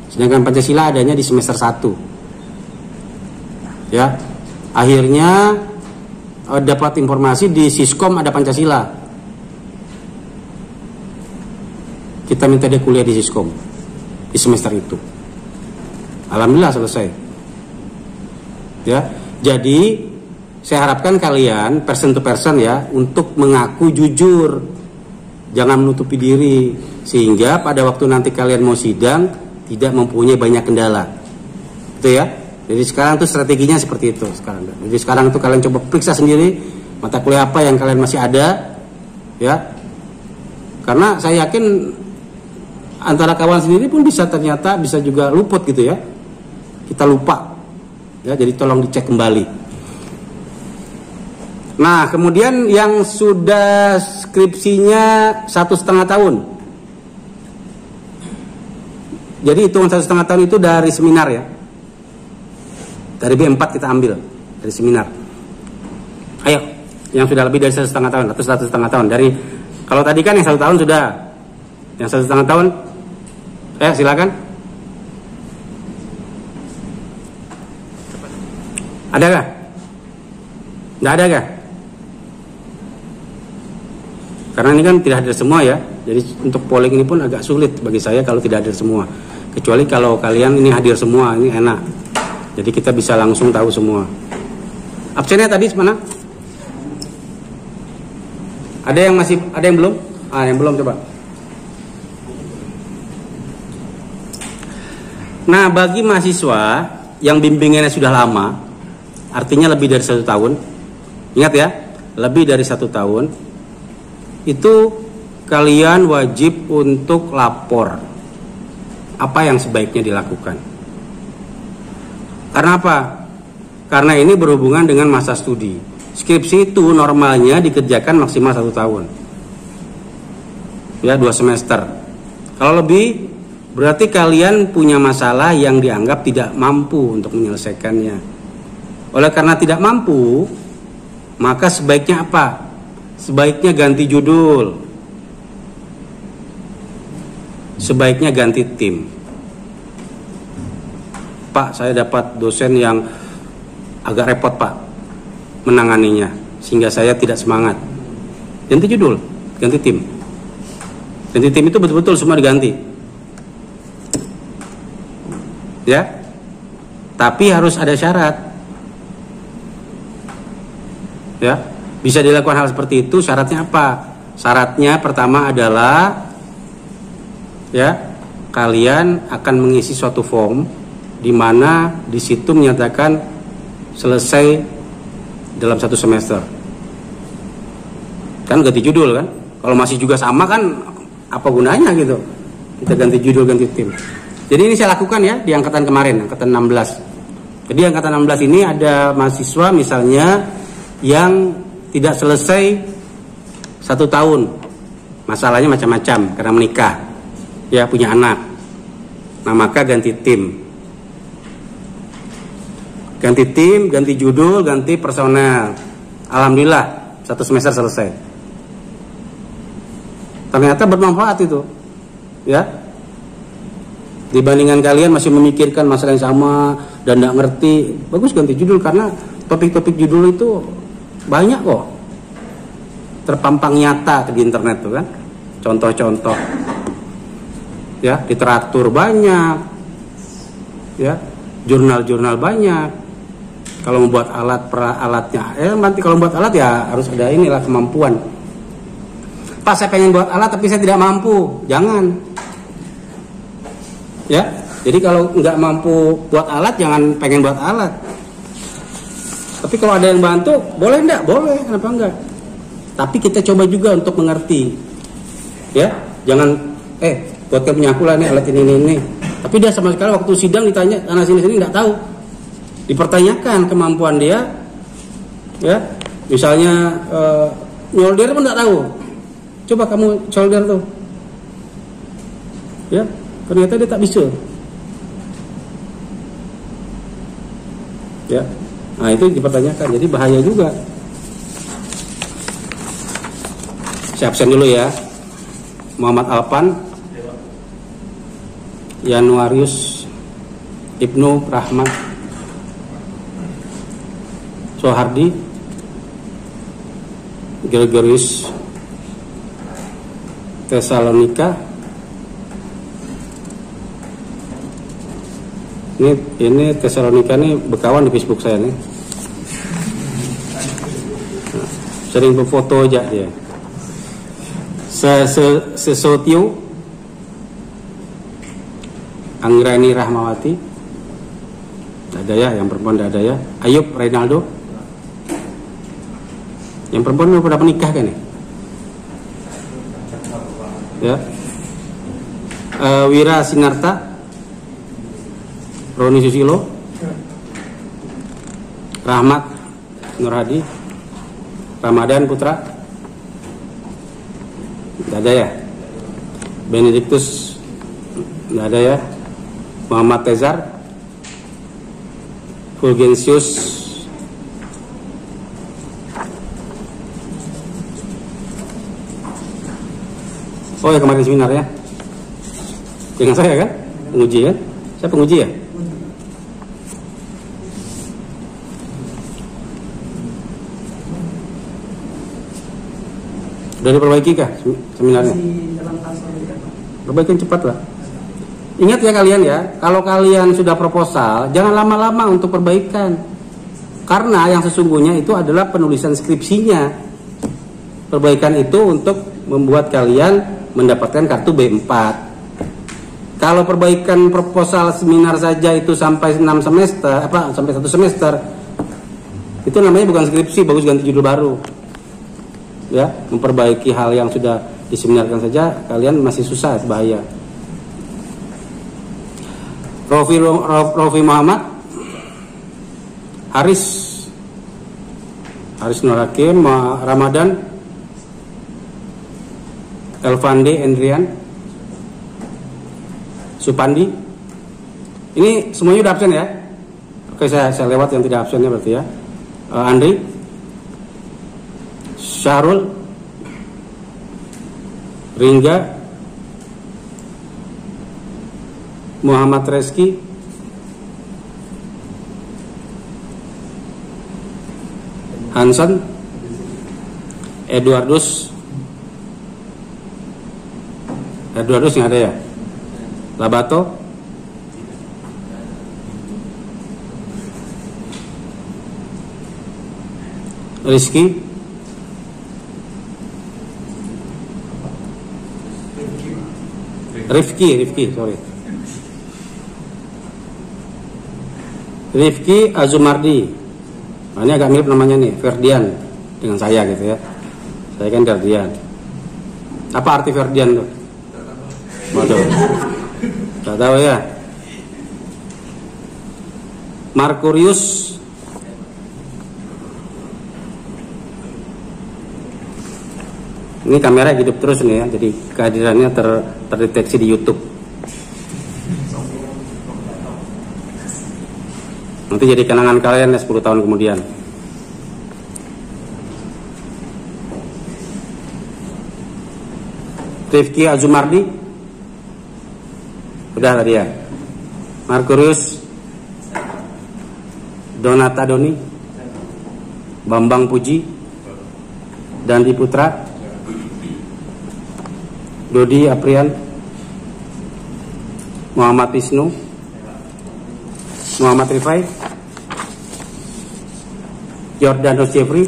[SPEAKER 1] sedangkan Pancasila adanya di semester 1 ya. Akhirnya dapat informasi di Siskom ada Pancasila, kita minta dia kuliah di Siskom di semester itu. Alhamdulillah selesai. Ya, jadi saya harapkan kalian person to person ya untuk mengaku jujur, jangan menutupi diri sehingga pada waktu nanti kalian mau sidang tidak mempunyai banyak kendala. Itu ya. Jadi sekarang tuh strateginya seperti itu sekarang. Jadi sekarang tuh kalian coba periksa sendiri mata kuliah apa yang kalian masih ada, ya. Karena saya yakin antara kawan sendiri pun ternyata bisa juga luput gitu ya. Kita lupa. Ya, jadi tolong dicek kembali. Nah, kemudian yang sudah skripsinya 1,5 tahun. Jadi hitungan 1,5 tahun itu dari seminar ya. Dari B4 kita ambil dari seminar. Ayo, yang sudah lebih dari 1,5 tahun atau 1,5 tahun. Dari kalau tadi kan yang 1 tahun sudah. Yang 1,5 tahun silakan. Ada kah? Nggak ada kah? Karena ini kan tidak hadir semua ya. Jadi untuk polling ini pun agak sulit bagi saya kalau tidak hadir semua. Kecuali kalau kalian ini hadir semua, ini enak. Jadi kita bisa langsung tahu semua. Absennya tadi mana? Ada yang belum? Yang belum coba. Nah, bagi mahasiswa yang bimbingannya sudah lama, artinya lebih dari 1 tahun, ingat ya, lebih dari 1 tahun, itu kalian wajib untuk lapor apa yang sebaiknya dilakukan. Karena apa? Karena ini berhubungan dengan masa studi. Skripsi itu normalnya dikerjakan maksimal 1 tahun, ya 2 semester. Kalau lebih berarti kalian punya masalah yang dianggap tidak mampu untuk menyelesaikannya. Oleh karena tidak mampu, maka sebaiknya apa? Sebaiknya ganti judul. Sebaiknya ganti tim. Pak, saya dapat dosen yang agak repot Pak menanganinya, sehingga saya tidak semangat. Ganti judul, ganti tim. Ganti tim itu betul-betul semua diganti. Ya. Tapi harus ada syarat. Ya. Bisa dilakukan hal seperti itu, syaratnya apa? Syaratnya pertama adalah ya, kalian akan mengisi suatu form di mana di situ menyatakan selesai dalam 1 semester. Kan ganti judul kan? Kalau masih juga sama kan apa gunanya gitu? Kita ganti judul, ganti tim. Jadi ini saya lakukan ya di angkatan kemarin, angkatan 16. Jadi angkatan 16 ini ada mahasiswa misalnya yang tidak selesai 1 tahun. Masalahnya macam-macam karena menikah. Ya, punya anak. Nah, maka ganti tim. Ganti tim, ganti judul, ganti personel. Alhamdulillah 1 semester selesai. Ternyata bermanfaat itu. Ya. Dibandingkan kalian masih memikirkan masalah yang sama dan tidak ngerti, bagus ganti judul karena topik-topik judul itu banyak kok. Terpampang nyata di internet tuh kan. Contoh-contoh. Ya, literatur banyak. Ya, jurnal-jurnal banyak. Kalau membuat alatnya, nanti kalau membuat alat ya harus ada inilah kemampuan. Pak, saya pengen buat alat tapi saya tidak mampu. Jangan. Ya, jadi kalau nggak mampu buat alat, jangan pengen buat alat. Tapi kalau ada yang bantu, boleh enggak? Boleh, kenapa enggak? Tapi kita coba juga untuk mengerti. Ya, jangan buatkan punya aku lah nih alat ini. Tapi dia sama sekali waktu sidang ditanya sana sini nggak tahu. Dipertanyakan kemampuan dia. Ya, misalnya nyolder pun nggak tahu. Coba kamu solder tuh. Ya, ternyata dia tak bisa. Ya. Nah, itu dipertanyakan. Jadi bahaya juga. Saya absen dulu ya. Muhammad Alpan, Yanuarius Ibnu Rahmat Sohardi, Gregorius Tesalonika. Ini Tesalonika nih bekawan di Facebook saya nih. Sering berfoto aja dia. Sesotio Anggrani Rahmawati. Ada ya, yang perempuan ada ya. Ayub Reynaldo. Yang perempuan udah menikah kan ya? Ya. Wira Sinarta, Roni Susilo, Rahmat Nurhadi, Ramadan Putra, nggak ada ya. Benediktus nggak ada ya. Muhammad Tezar, Fulgensius, oh ya kemarin seminar ya dengan saya kan, penguji kan, saya penguji ya. Udah diperbaiki kah seminarnya? Perbaikan cepat lah. Ingat ya kalian ya, kalau kalian sudah proposal, jangan lama-lama untuk perbaikan. Karena yang sesungguhnya itu adalah penulisan skripsinya. Perbaikan itu untuk membuat kalian mendapatkan kartu B4. Kalau perbaikan proposal seminar saja itu sampai 6 semester, sampai 1 semester, itu namanya bukan skripsi, bagus ganti judul baru. Ya, memperbaiki hal yang sudah diseminarkan saja kalian masih susah, bahaya. Rofi Muhammad, Haris Nur Hakim, Ramadan, Elvande Endrian, Supandi. Ini semuanya udah absen ya. Oke, saya lewat yang tidak absennya berarti ya. Andri, Syahrul, Ringga, Muhammad Reski, Hansen, Eduardus nggak ada ya? Labato, Rizky, Rifki, sorry. Rifki Azumardi. Nah, ini agak mirip namanya nih, Ferdian dengan saya gitu ya. Saya kan Ferdian. Apa arti Ferdian tuh? Waduh. Gak tahu ya. Markurius ini kamera hidup terus nih ya, jadi kehadirannya terdeteksi di YouTube. Nanti jadi kenangan kalian 10 tahun kemudian. Rifki Azumardi udah tadi ya. Markurius Donata Doni, Bambang Puji, Dandi Putra, Dodi Aprian, Muhammad Wisnu, Muhammad Rifai, Jordanus Jeffrey,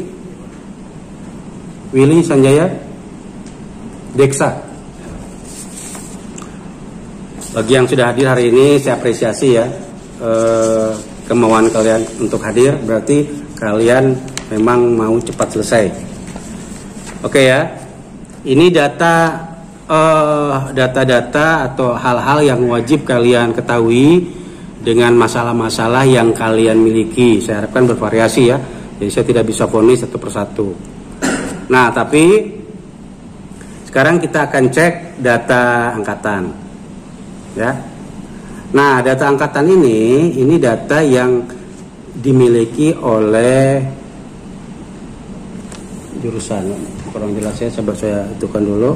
[SPEAKER 1] Willy Sanjaya, Deksa. Bagi yang sudah hadir hari ini saya apresiasi ya kemauan kalian untuk hadir, berarti kalian memang mau cepat selesai. Oke ya, ini data-data atau hal-hal yang wajib kalian ketahui dengan masalah-masalah yang kalian miliki. Saya harapkan bervariasi ya, jadi saya tidak bisa vonis satu persatu. Nah, tapi sekarang kita akan cek data angkatan ya. Nah, data angkatan ini data yang dimiliki oleh jurusan. Kurang jelas ya, coba saya itukan dulu.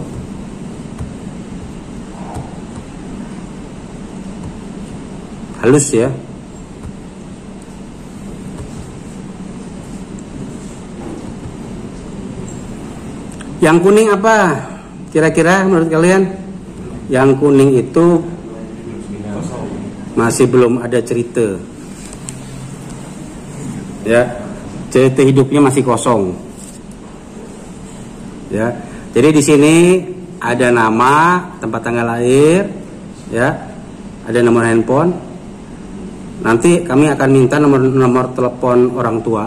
[SPEAKER 1] Halus ya. Yang kuning apa? Kira-kira menurut kalian? Yang kuning itu masih belum ada cerita. Ya. Cerita hidupnya masih kosong. Ya. Jadi di sini ada nama, tempat tanggal lahir, ya. Ada nomor handphone. Nanti kami akan minta nomor telepon orang tua,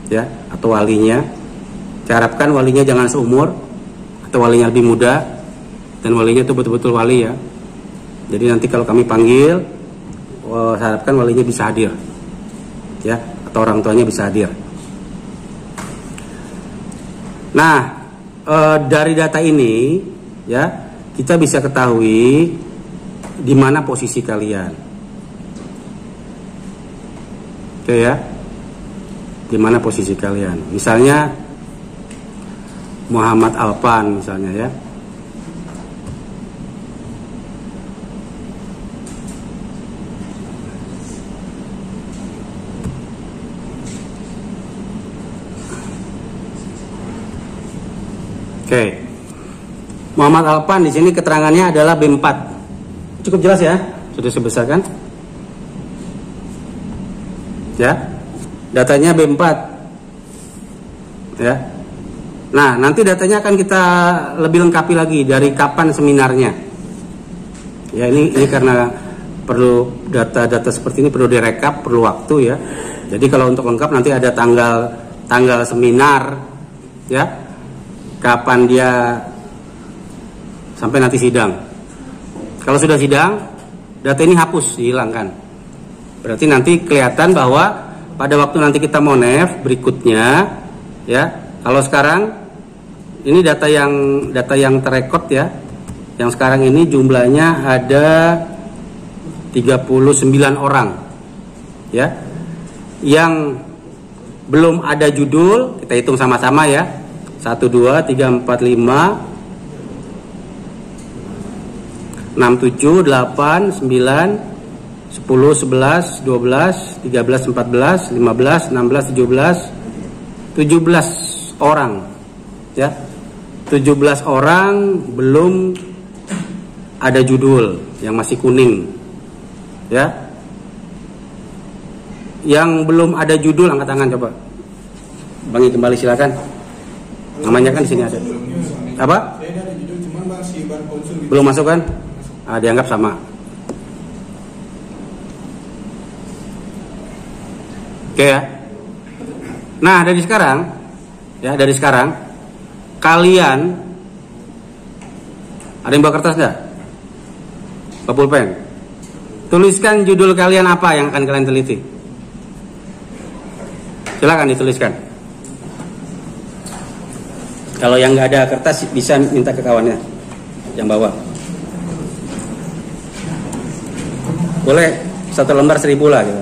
[SPEAKER 1] ya, atau walinya. Saya harapkan walinya jangan seumur, atau walinya lebih muda, dan walinya itu betul-betul wali ya. Jadi nanti kalau kami panggil, saya harapkan walinya bisa hadir, ya, atau orang tuanya bisa hadir. Nah, dari data ini, ya, kita bisa ketahui di mana posisi kalian. Oke ya, di mana posisi kalian? Misalnya Muhammad Alpan misalnya ya. Oke. Muhammad Alpan di sini keterangannya adalah B4. Cukup jelas ya? Sudah sebesar kan? Ya. Datanya B4. Ya. Nah, nanti datanya akan kita lebih lengkapi lagi dari kapan seminarnya. Ya, ini karena perlu data-data seperti ini perlu direkap, perlu waktu ya. Jadi kalau untuk lengkap nanti ada tanggal seminar ya. Kapan dia sampai nanti sidang. Kalau sudah sidang, data ini hapus, dihilangkan. Berarti nanti kelihatan bahwa pada waktu nanti kita monef berikutnya ya. Kalau sekarang ini data yang terrekod ya. Yang sekarang ini jumlahnya ada 39 orang. Ya. Yang belum ada judul, kita hitung sama-sama ya. 1 2 3 4 5 6 7 8 9 10 11 12 13 14 15 16 17 18 17 orang ya. 17 orang belum ada judul yang masih kuning ya. Yang belum ada judul angkat tangan coba. Bangi kembali silakan. Namanya kan di sini ada. Apa?
[SPEAKER 4] Saya ada judul cuman masih baru konsul.
[SPEAKER 1] Belum masuk kan? Dianggap sama. Oke ya. Nah, dari sekarang kalian ada yang bawa kertas enggak? Bawa pulpen. Tuliskan judul kalian apa yang akan kalian teliti. Silakan dituliskan. Kalau yang nggak ada kertas bisa minta ke kawannya yang bawa. Boleh 1 lembar 1.000 lah gitu.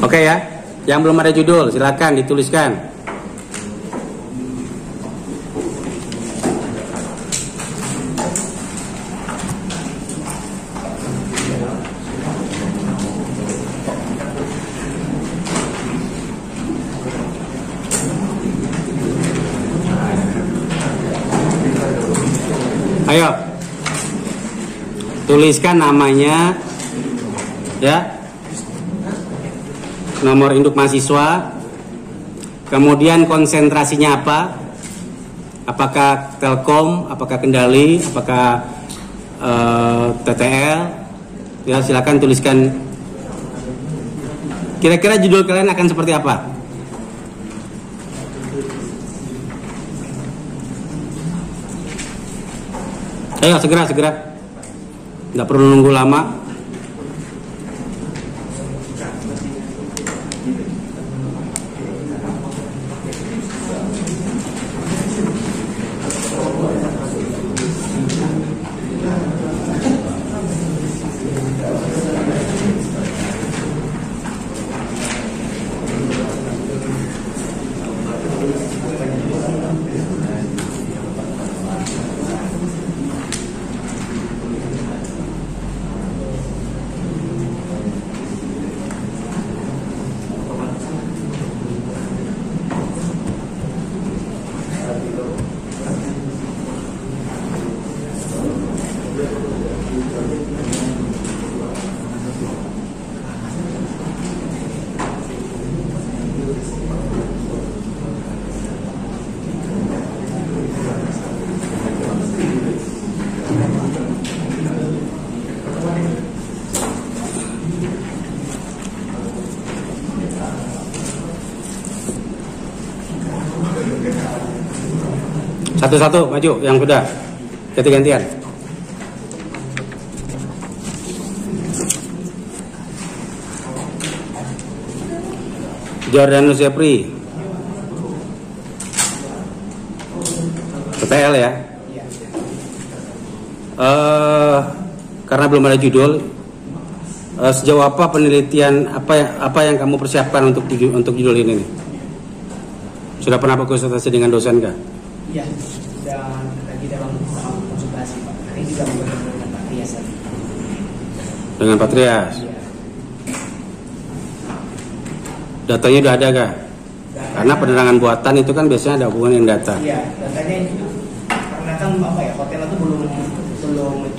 [SPEAKER 1] Oke ya, yang belum ada judul silakan dituliskan. Ayo, tuliskan namanya ya. Nomor induk mahasiswa, kemudian konsentrasinya apa, apakah Telkom, apakah Kendali, apakah TTL, ya silakan tuliskan. Kira-kira judul kalian akan seperti apa? Ayo segera, nggak perlu nunggu lama. Satu-satu maju, yang sudah ganti-gantian. Jordanus Jepri, TTL ya. Karena belum ada judul, sejauh apa penelitian apa yang kamu persiapkan untuk judul ini nih? Sudah pernah berkonsultasi dengan dosen kah?
[SPEAKER 6] Iya, dan lagi dalam konsultasi Pak. Hari ini juga dengan Pak Trias.
[SPEAKER 1] Dengan Pak Trias?
[SPEAKER 6] Iya.
[SPEAKER 1] Datanya udah ada kah? Karena penerangan buatan itu kan biasanya ada hubungan dengan data.
[SPEAKER 6] Iya, datanya itu karena kan hotel itu belum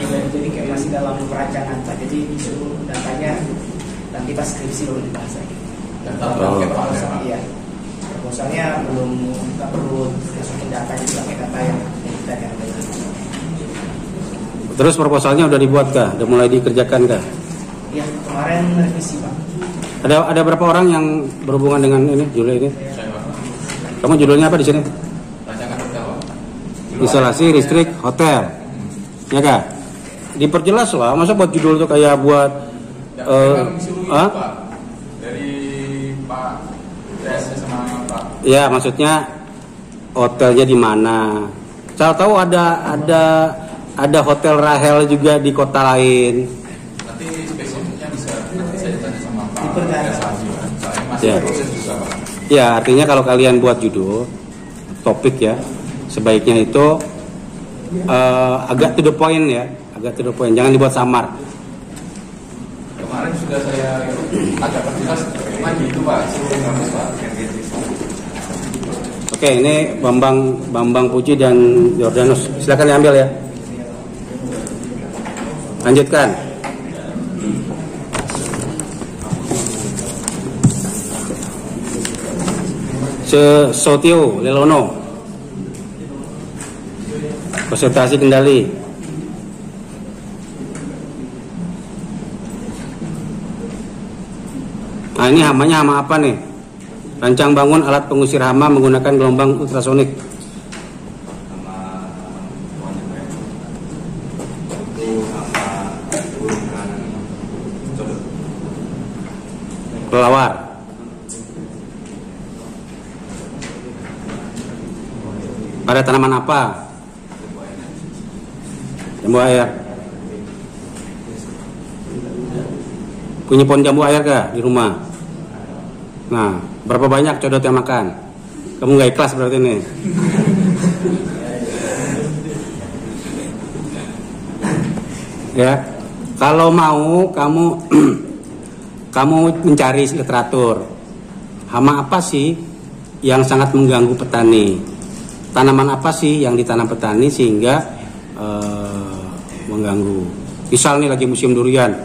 [SPEAKER 6] jadi kayak masih dalam perancangan Pak. Jadi itu datanya nanti pas skripsi baru dibahas lagi. Iya. Proposalnya nggak perlu masukin data, jadi pakai data yang kita ada.
[SPEAKER 1] Terus proposalnya udah dibuat kah? Udah mulai dikerjakan kah?
[SPEAKER 6] Iya, kemarin revisi Pak.
[SPEAKER 1] Ada berapa orang yang berhubungan dengan ini judul ini? Kamu judulnya apa di sini?
[SPEAKER 2] Rancangan hotel.
[SPEAKER 1] Instalasi listrik hotel. Ya kah? Diperjelas lah. Masa buat judul tuh kayak buat
[SPEAKER 4] dari Pak Des sama Pak.
[SPEAKER 1] Ya, maksudnya hotelnya di mana? Saya tahu ada hotel Rahel juga di kota lain.
[SPEAKER 2] Nanti spesifiknya bisa ditanya sama Pak. Saya masih
[SPEAKER 1] Ya.
[SPEAKER 2] proses juga Pak.
[SPEAKER 1] Ya, artinya kalau kalian buat judul topik ya, sebaiknya itu agak to the point ya, agak to the point, jangan dibuat samar.
[SPEAKER 2] Kemarin sudah saya agak perjelas lagi itu Pak, sebelum habis Pak.
[SPEAKER 1] Oke, ini Bambang Puji dan Jordanus, silakan diambil ya. Lanjutkan. Sotio Lelono, konsentrasi kendali. Nah, ini hamanya hama apa nih? Rancang bangun alat pengusir hama menggunakan gelombang ultrasonik. Kelelawar. Pada tanaman apa? Jambu air. Punya pohon jambu air kah di rumah? Nah, berapa banyak codot yang makan? Kamu nggak ikhlas berarti nih. Ya, kalau mau kamu mencari literatur. Hama apa sih yang sangat mengganggu petani? Tanaman apa sih yang ditanam petani sehingga mengganggu? Misal nih lagi musim durian,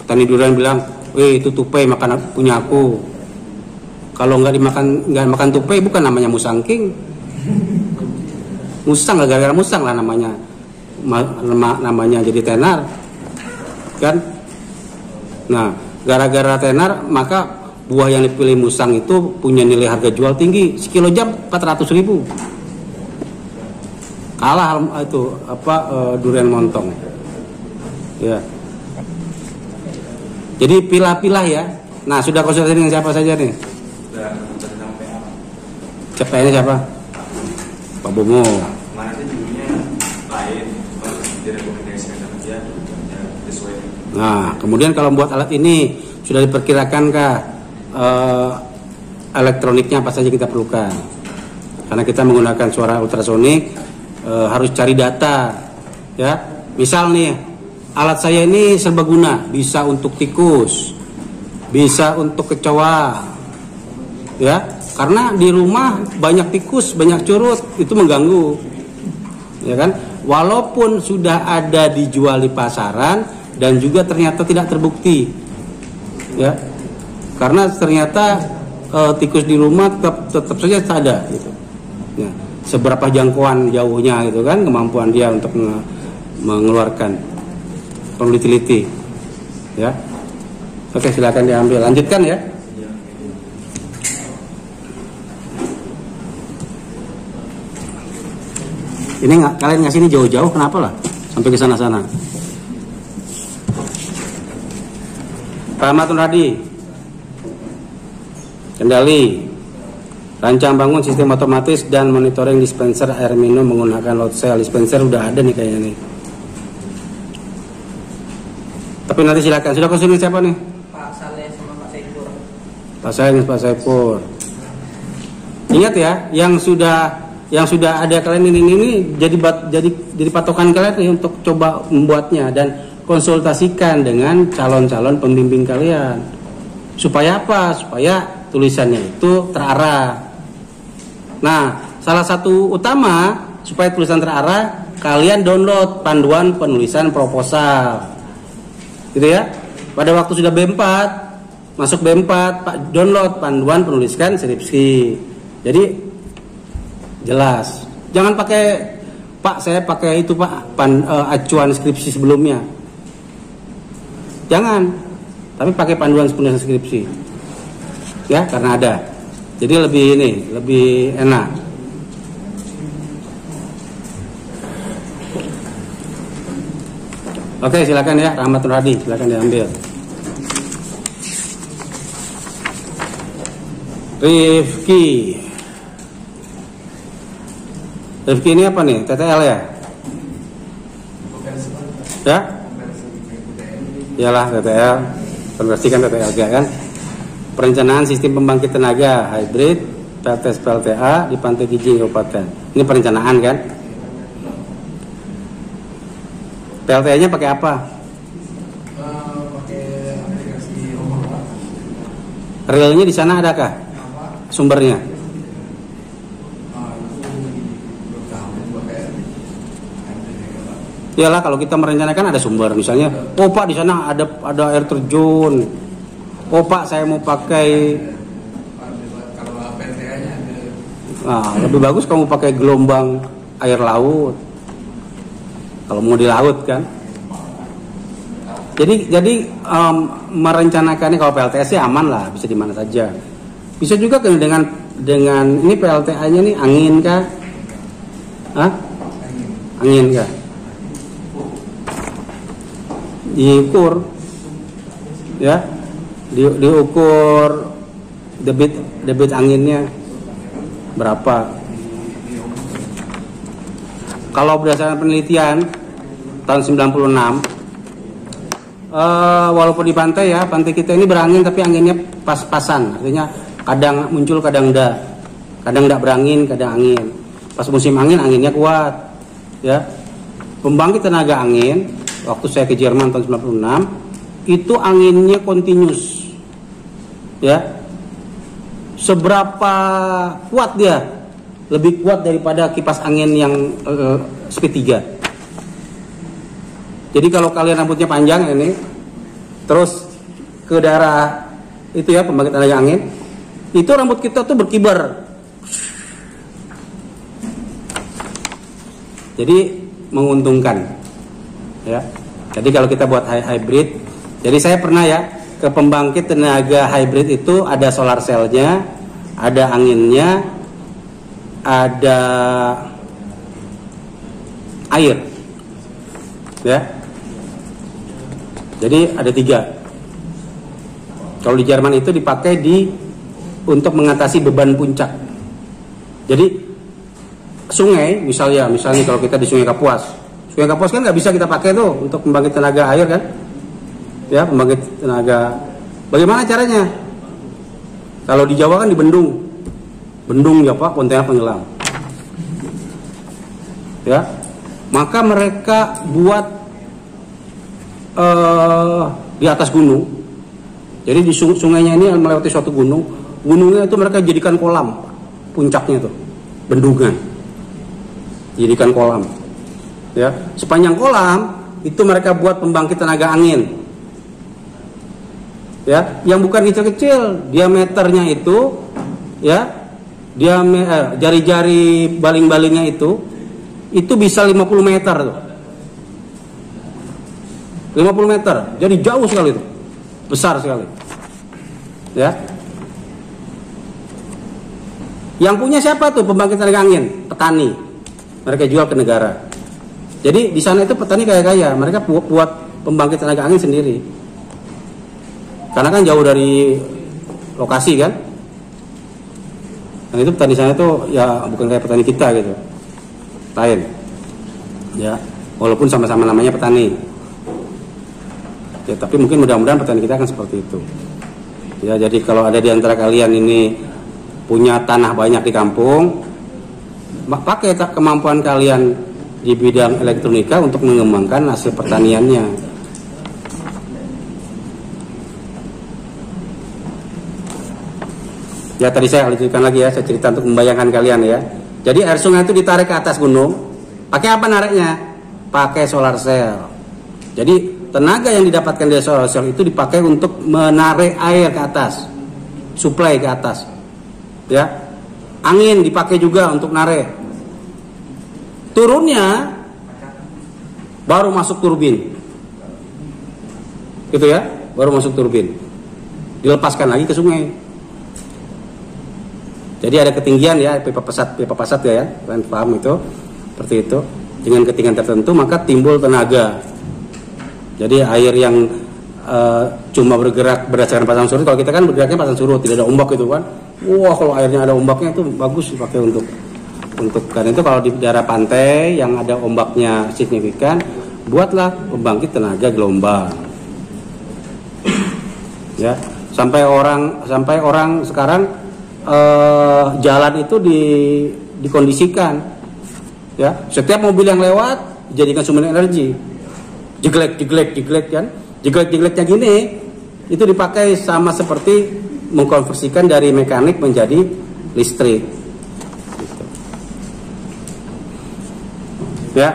[SPEAKER 1] petani durian bilang, "Wih, itu tupai makan punya aku." Kalau nggak makan tupai, bukan namanya musangking. Musang, gara-gara musang lah namanya jadi tenar, kan? Nah, gara-gara tenar maka buah yang dipilih musang itu punya nilai harga jual tinggi, sekilo jam 400.000. Kalah itu durian montong. Ya. Jadi pilah-pilah ya. Nah, sudah konsultasi dengan siapa saja nih?
[SPEAKER 4] Sudah sama PA.
[SPEAKER 1] PA ini siapa? Pak Bomo.
[SPEAKER 4] Kemarin itu judulnya lain, direkomendasikan sama dia sesuai.
[SPEAKER 1] Nah, kemudian kalau membuat alat ini sudah diperkirakankah elektroniknya apa saja kita perlukan? Karena kita menggunakan suara ultrasonik, harus cari data, ya. Misal nih, alat saya ini serbaguna, bisa untuk tikus, bisa untuk kecoa, ya. Karena di rumah banyak tikus, banyak curut, itu mengganggu, ya kan? Walaupun sudah ada dijual di pasaran dan juga ternyata tidak terbukti, ya. Karena ternyata tikus di rumah tetap saja ada, gitu. Ya. Seberapa jangkauan jauhnya, gitu kan, kemampuan dia untuk mengeluarkan, perlu diteliti, ya. Oke, silakan diambil, lanjutkan ya. Ini kalian ngasih ini jauh-jauh, kenapa lah sampai ke sana-sana? Rahmatun Radi, kendali, rancang bangun sistem otomatis dan monitoring dispenser air minum menggunakan load cell. Dispenser udah ada nih kayaknya nih. Tapi nanti silakan. Sudah konsultasi siapa nih?
[SPEAKER 5] Pak Saleh sama Pak Saipur.
[SPEAKER 1] Pak Saleh, Pak Saipur. Ingat ya, yang sudah ada kalian ini jadi patokan kalian nih untuk coba membuatnya dan konsultasikan dengan calon-calon pembimbing kalian. Supaya apa? Supaya tulisannya itu terarah. Nah, salah satu utama supaya tulisan terarah, kalian download panduan penulisan proposal, gitu ya. Pada waktu sudah B4, masuk B4, Pak download panduan penulisan skripsi. Jadi jelas. Jangan pakai, Pak saya pakai itu Pak acuan skripsi sebelumnya. Jangan. Tapi pakai panduan penulisan skripsi. Ya, karena ada. Jadi lebih enak. Oke, silakan ya, Rahmatul Radi, silakan diambil. Rifki ini apa nih? TTL ya? Ya? Iyalah TTL. Konversikan TTL kan? Perencanaan sistem pembangkit tenaga hybrid PLTS PLTA di Pantai Kijing Kabupaten. Ini perencanaan kan? PLTA-nya pakai apa?
[SPEAKER 3] Pakai aplikasi Omong, Pak.
[SPEAKER 1] Realnya di sana adakah sumbernya?
[SPEAKER 3] Belum tahu pakai.
[SPEAKER 1] Iyalah, kalau kita merencanakan ada sumber, misalnya, oh Pak di sana ada air terjun. Oh Pak saya mau pakai,
[SPEAKER 3] Kalau PLTA-nya
[SPEAKER 1] lebih bagus kamu pakai gelombang air laut. Kalau mau di laut kan. Jadi merencanakannya kalau PLTS ya aman lah, bisa di mana saja. Bisa juga kan dengan ini PLTA-nya nih angin kah? Hah? Angin kah? Diukur, ya, diukur debit anginnya berapa. Kalau berdasarkan penelitian tahun 96, walaupun di pantai ya, pantai kita ini berangin tapi anginnya pas-pasan, artinya kadang muncul kadang enggak berangin kadang angin. Pas musim angin anginnya kuat, ya. Pembangkit tenaga angin waktu saya ke Jerman tahun 96 itu anginnya continuous, ya. Seberapa kuat dia? Lebih kuat daripada kipas angin yang speed 3. Jadi kalau kalian rambutnya panjang ini, terus ke daerah itu ya pembangkit tenaga angin, itu rambut kita tuh berkibar. Jadi menguntungkan, ya. Jadi kalau kita buat hybrid, jadi saya pernah ya ke pembangkit tenaga hybrid itu ada solar cell-nya, ada anginnya, ada air, ya. Jadi ada 3. Kalau di Jerman itu dipakai untuk mengatasi beban puncak. Jadi sungai, misalnya kalau kita di Sungai Kapuas kan nggak bisa kita pakai tuh untuk pembangkit tenaga air kan, ya, pembangkit tenaga. Bagaimana caranya? Kalau di Jawa kan di bendung ya Pak, kontainer penyelam, ya. Maka mereka buat di atas gunung. Jadi di sungainya ini melewati suatu gunungnya itu mereka jadikan kolam, puncaknya tuh bendungan, jadikan kolam, ya. Sepanjang kolam itu mereka buat pembangkit tenaga angin, ya, yang bukan kecil-kecil, diameternya itu, ya, jari-jari baling-balingnya itu bisa 50 meter tuh. 50 meter, jadi jauh sekali itu, besar sekali, ya. Yang punya siapa tuh pembangkit tenaga angin? Petani, mereka jual ke negara. Jadi di sana itu petani kaya-kaya, mereka buat pembangkit tenaga angin sendiri, karena kan jauh dari lokasi kan. Dan itu petani sana itu ya bukan kayak petani kita gitu, lain, ya, walaupun sama-sama namanya petani. Ya, tapi mungkin mudah-mudahan petani kita akan seperti itu. Ya, jadi kalau ada di antara kalian ini punya tanah banyak di kampung, pakai kemampuan kalian di bidang elektronika untuk mengembangkan hasil pertaniannya. Ya, tadi saya lanjutkan lagi ya, saya cerita untuk membayangkan kalian ya. Jadi air sungai itu ditarik ke atas gunung, pakai apa nariknya? Pakai solar cell. Jadi tenaga yang didapatkan dari solar cell itu dipakai untuk menarik air ke atas, suplai ke atas, ya. Angin dipakai juga untuk narik. Turunnya baru masuk turbin, gitu ya, baru masuk turbin, dilepaskan lagi ke sungai. Jadi ada ketinggian ya, pipa pasat ya, kalian paham itu, seperti itu. Dengan ketinggian tertentu maka timbul tenaga. Jadi air yang cuma bergerak berdasarkan pasang surut, kalau kita kan bergeraknya pasang surut, tidak ada ombak gitu kan. Wah, kalau airnya ada ombaknya itu bagus dipakai untuk karena itu kalau di daerah pantai yang ada ombaknya signifikan, buatlah pembangkit tenaga gelombang. Ya, sampai orang sekarang jalan itu dikondisikan, ya. Setiap mobil yang lewat jadikan sumber energi. Jeglek kan. Jeglek-jegleknya gini itu dipakai sama seperti mengkonversikan dari mekanik menjadi listrik. Gitu. Ya.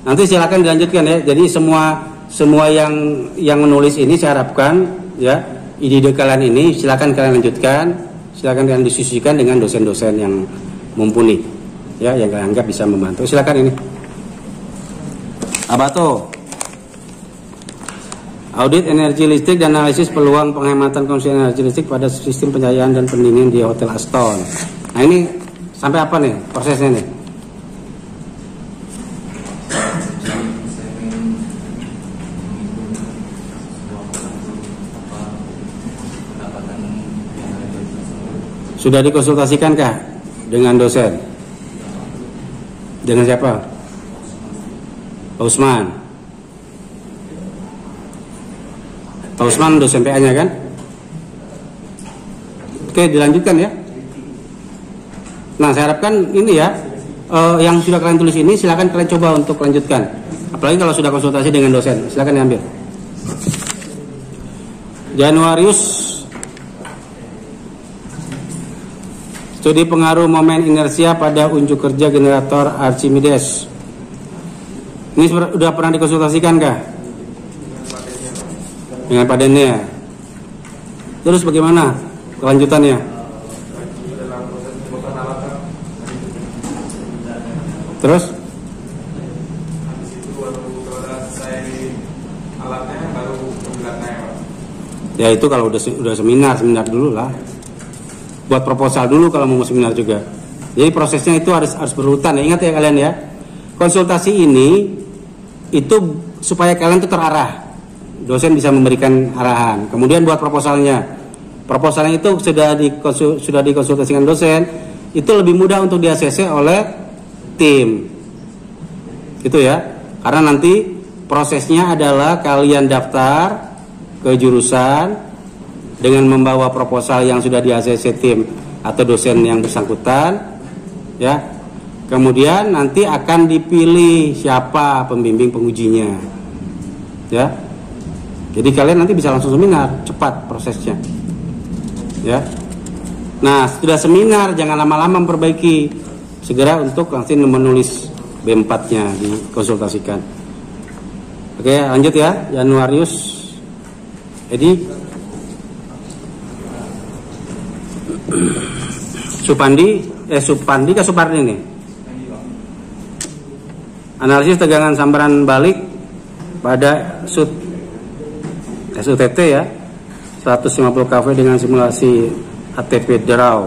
[SPEAKER 1] Nanti silakan dilanjutkan ya. Jadi semua yang menulis ini saya harapkan ya, ide kalian ini silakan kalian lanjutkan, silakan kalian diskusikan dengan dosen-dosen yang mumpuni ya, yang kalian anggap bisa membantu. Silakan ini. Abato. Audit energi listrik dan analisis peluang penghematan konsumsi energi listrik pada sistem pencahayaan dan pendingin di Hotel Aston. Nah, ini sampai apa nih prosesnya nih? Sudah dikonsultasikankah dengan dosen? Dengan siapa? Pak Usman. Pak Usman dosen PA-nya kan? Oke, dilanjutkan ya. Nah, saya harapkan ini ya, yang sudah kalian tulis ini silakan kalian coba untuk lanjutkan. Apalagi kalau sudah konsultasi dengan dosen, silakan diambil. Januarius, studi pengaruh momen inersia pada unjuk kerja generator Archimedes. Ini sudah pernah dikonsultasikan kah? Dengan Pak Dene. Terus bagaimana kelanjutannya? Terus? Ya itu kalau udah seminar dulu lah. Buat proposal dulu kalau mau seminar juga. Jadi prosesnya itu harus berurutan ya. Ingat ya kalian ya. Konsultasi ini itu supaya kalian itu terarah. Dosen bisa memberikan arahan. Kemudian buat proposalnya. Proposalnya itu sudah dikonsultasikan dosen, itu lebih mudah untuk di-ACC oleh tim. Itu ya. Karena nanti prosesnya adalah kalian daftar ke jurusan dengan membawa proposal yang sudah di-ACC tim atau dosen yang bersangkutan, ya. Kemudian nanti akan dipilih siapa pembimbing pengujinya, ya. Jadi kalian nanti bisa langsung seminar, cepat prosesnya, ya. Nah, sudah seminar jangan lama-lama memperbaiki, segera untuk nanti menulis B4-nya dikonsultasikan. Oke, lanjut ya, Januarius, Edi. Supandi ke Supardi nih. Analisis tegangan sambaran balik pada SUTT ya, 150 kV dengan simulasi ATP draw.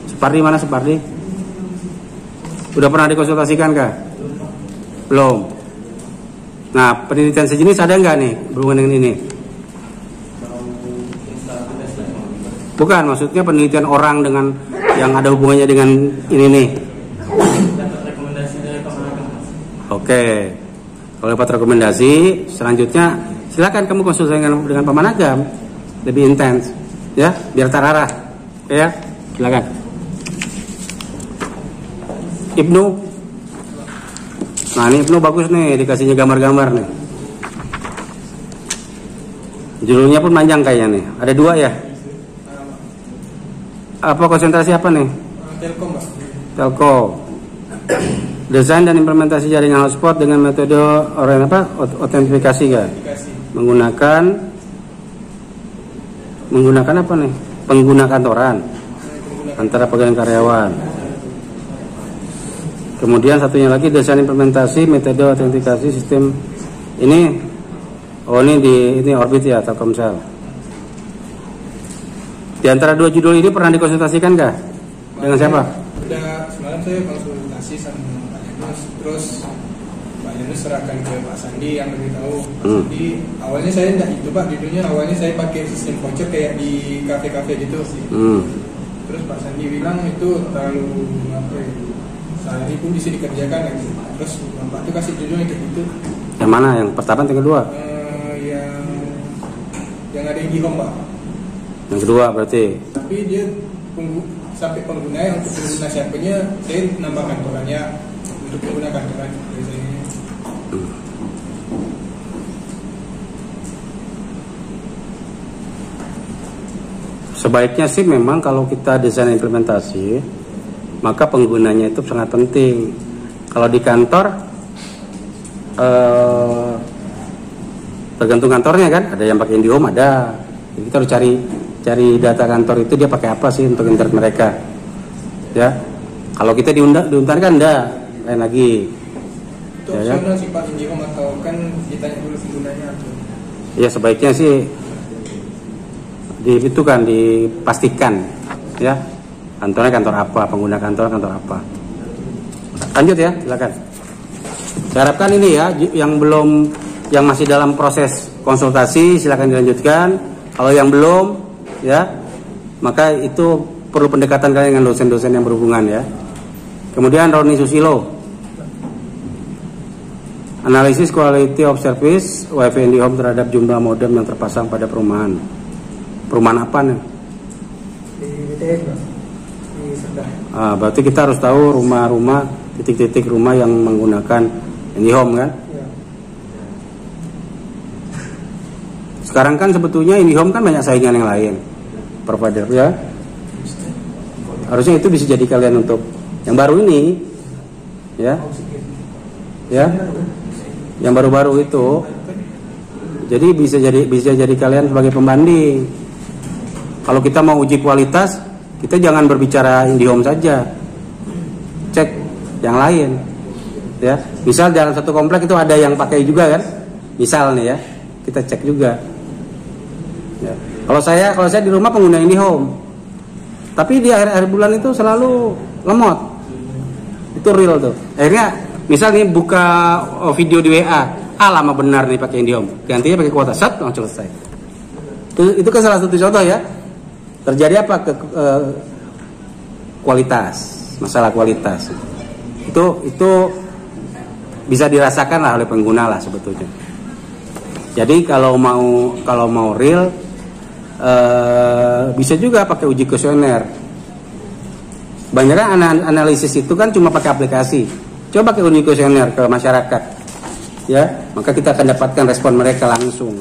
[SPEAKER 1] Supardi mana Supardi? Udah pernah dikonsultasikan kah? Belum. Nah, penelitian sejenis ada nggak nih berhubungan dengan ini? Bukan, maksudnya penelitian orang dengan yang ada hubungannya dengan ini nih. Oke, kalau dapat rekomendasi, selanjutnya silakan kamu konsultasi dengan pemanagam lebih intens, ya, biar terarah, ya, silakan. Ibnu, nah ini Ibnu bagus nih, dikasihnya gambar-gambar nih. Judulnya pun panjang kayaknya nih, ada 2 ya. Apa konsentrasi apa nih?
[SPEAKER 2] Telkom, Pak.
[SPEAKER 1] Telkom. Desain dan implementasi jaringan hotspot dengan metode autentifikasi kan? Menggunakan apa nih? Pengguna kantoran antara pegawai karyawan. Kemudian satunya lagi desain implementasi metode autentikasi sistem ini. Oh ini Orbit ya, Telkomsel. Di antara 2 judul ini pernah dikonsultasikan kah? Dengan siapa?
[SPEAKER 7] Udah semalam saya konsultasi sama Pak Yunus, terus Pak Yunus serahkan ke Pak Sandi yang lebih tahu. Pak Sandi awalnya saya tidak itu Pak, judulnya awalnya saya pakai sistem voucher kayak di kafe-kafe gitu sih. Terus Pak Sandi bilang itu terlalu apa ya? Sehari pun bisa dikerjakan lagi. Terus Bapak tuh kasih judulnya kayak gitu.
[SPEAKER 1] Yang mana? Yang pertama atau yang kedua?
[SPEAKER 7] Yang ada di home Pak.
[SPEAKER 1] Yang kedua berarti.
[SPEAKER 7] tapi dia sampai pengguna yang untuk pengguna siapanya saya nambah kantorannya untuk pengguna kantoran biasanya.
[SPEAKER 1] Sebaiknya sih memang kalau kita desain implementasi, maka penggunanya itu sangat penting. Kalau di kantor, tergantung kantornya kan, ada yang pakai IndiHome, ada. Jadi kita harus cari data kantor itu dia pakai apa sih untuk internet mereka. Ya, kalau kita diuntar kan enggak, lain lagi.
[SPEAKER 7] Itu
[SPEAKER 1] Ya,
[SPEAKER 7] opsional sih Pak IndiHome atau kan ditanya dulu penggunanya atau?
[SPEAKER 1] Ya sebaiknya sih itu kan dipastikan ya kantornya kantor apa, pengguna kantor apa. Lanjut ya, silakan. Saya harapkan ini ya yang masih dalam proses konsultasi silakan dilanjutkan. Kalau yang belum ya maka itu perlu pendekatan kalian dengan dosen-dosen yang berhubungan ya. Kemudian Roni Susilo, analisis quality of service WiFi IndiHome terhadap jumlah modem yang terpasang pada perumahan. Perumahan apa nih?
[SPEAKER 7] Di BTN Pak, di Serdang.
[SPEAKER 1] Berarti kita harus tahu rumah-rumah, titik-titik rumah yang menggunakan IndiHome kan?
[SPEAKER 7] Ya.
[SPEAKER 1] Sekarang kan sebetulnya IndiHome kan banyak saingan yang lain, provider ya. Harusnya itu bisa jadi kalian untuk yang baru ini, ya, yang baru-baru itu. Jadi bisa jadi kalian sebagai pembanding. Kalau kita mau uji kualitas, kita jangan berbicara IndiHome saja, cek yang lain, ya. Misal dalam satu komplek itu ada yang pakai juga kan, misal nih ya, kita cek juga. Ya. Kalau saya di rumah pengguna IndiHome, tapi di akhir bulan itu selalu lemot, itu real tuh. Akhirnya, misal nih buka video di WA, lama benar nih pakai IndiHome, gantinya pakai kuota, langsung selesai. Itu kan salah satu contoh ya. Terjadi apa kualitas, masalah kualitas. Itu bisa dirasakan lah oleh pengguna lah sebetulnya. Jadi kalau mau real bisa juga pakai uji kuesioner. Banyak kan analisis itu kan cuma pakai aplikasi. Coba pakai uji kuesioner ke masyarakat, ya, maka kita akan dapatkan respon mereka langsung.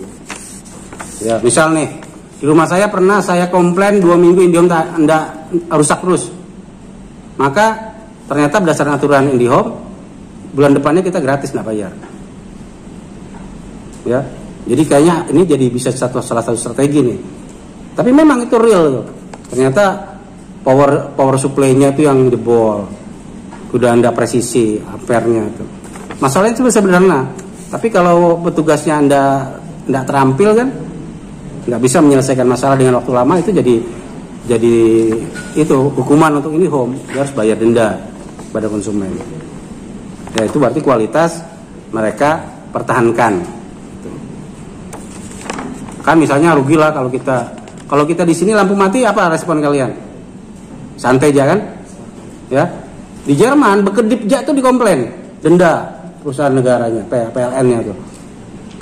[SPEAKER 1] Ya, misal nih. Di rumah saya pernah saya komplain 2 minggu IndiHome tidak rusak terus. Maka ternyata berdasarkan aturan IndiHome bulan depannya kita gratis nggak bayar. Ya, jadi kayaknya ini jadi bisa salah satu strategi nih. Tapi memang itu real tuh. Ternyata power supply-nya itu yang jebol. Udah anda presisi ampernya itu. Masalahnya itu sederhana. Tapi kalau petugasnya anda tidak terampil kan, nggak bisa menyelesaikan masalah dengan waktu lama, itu jadi itu hukuman untuk IndiHome, dia harus bayar denda pada konsumen. Ya itu berarti kualitas mereka pertahankan. Kan misalnya rugilah kalau kita di sini lampu mati, apa respon kalian? Santai aja kan? Ya. Di Jerman bekedip jak tuh dikomplain, denda perusahaan negaranya, PLN-nya tuh.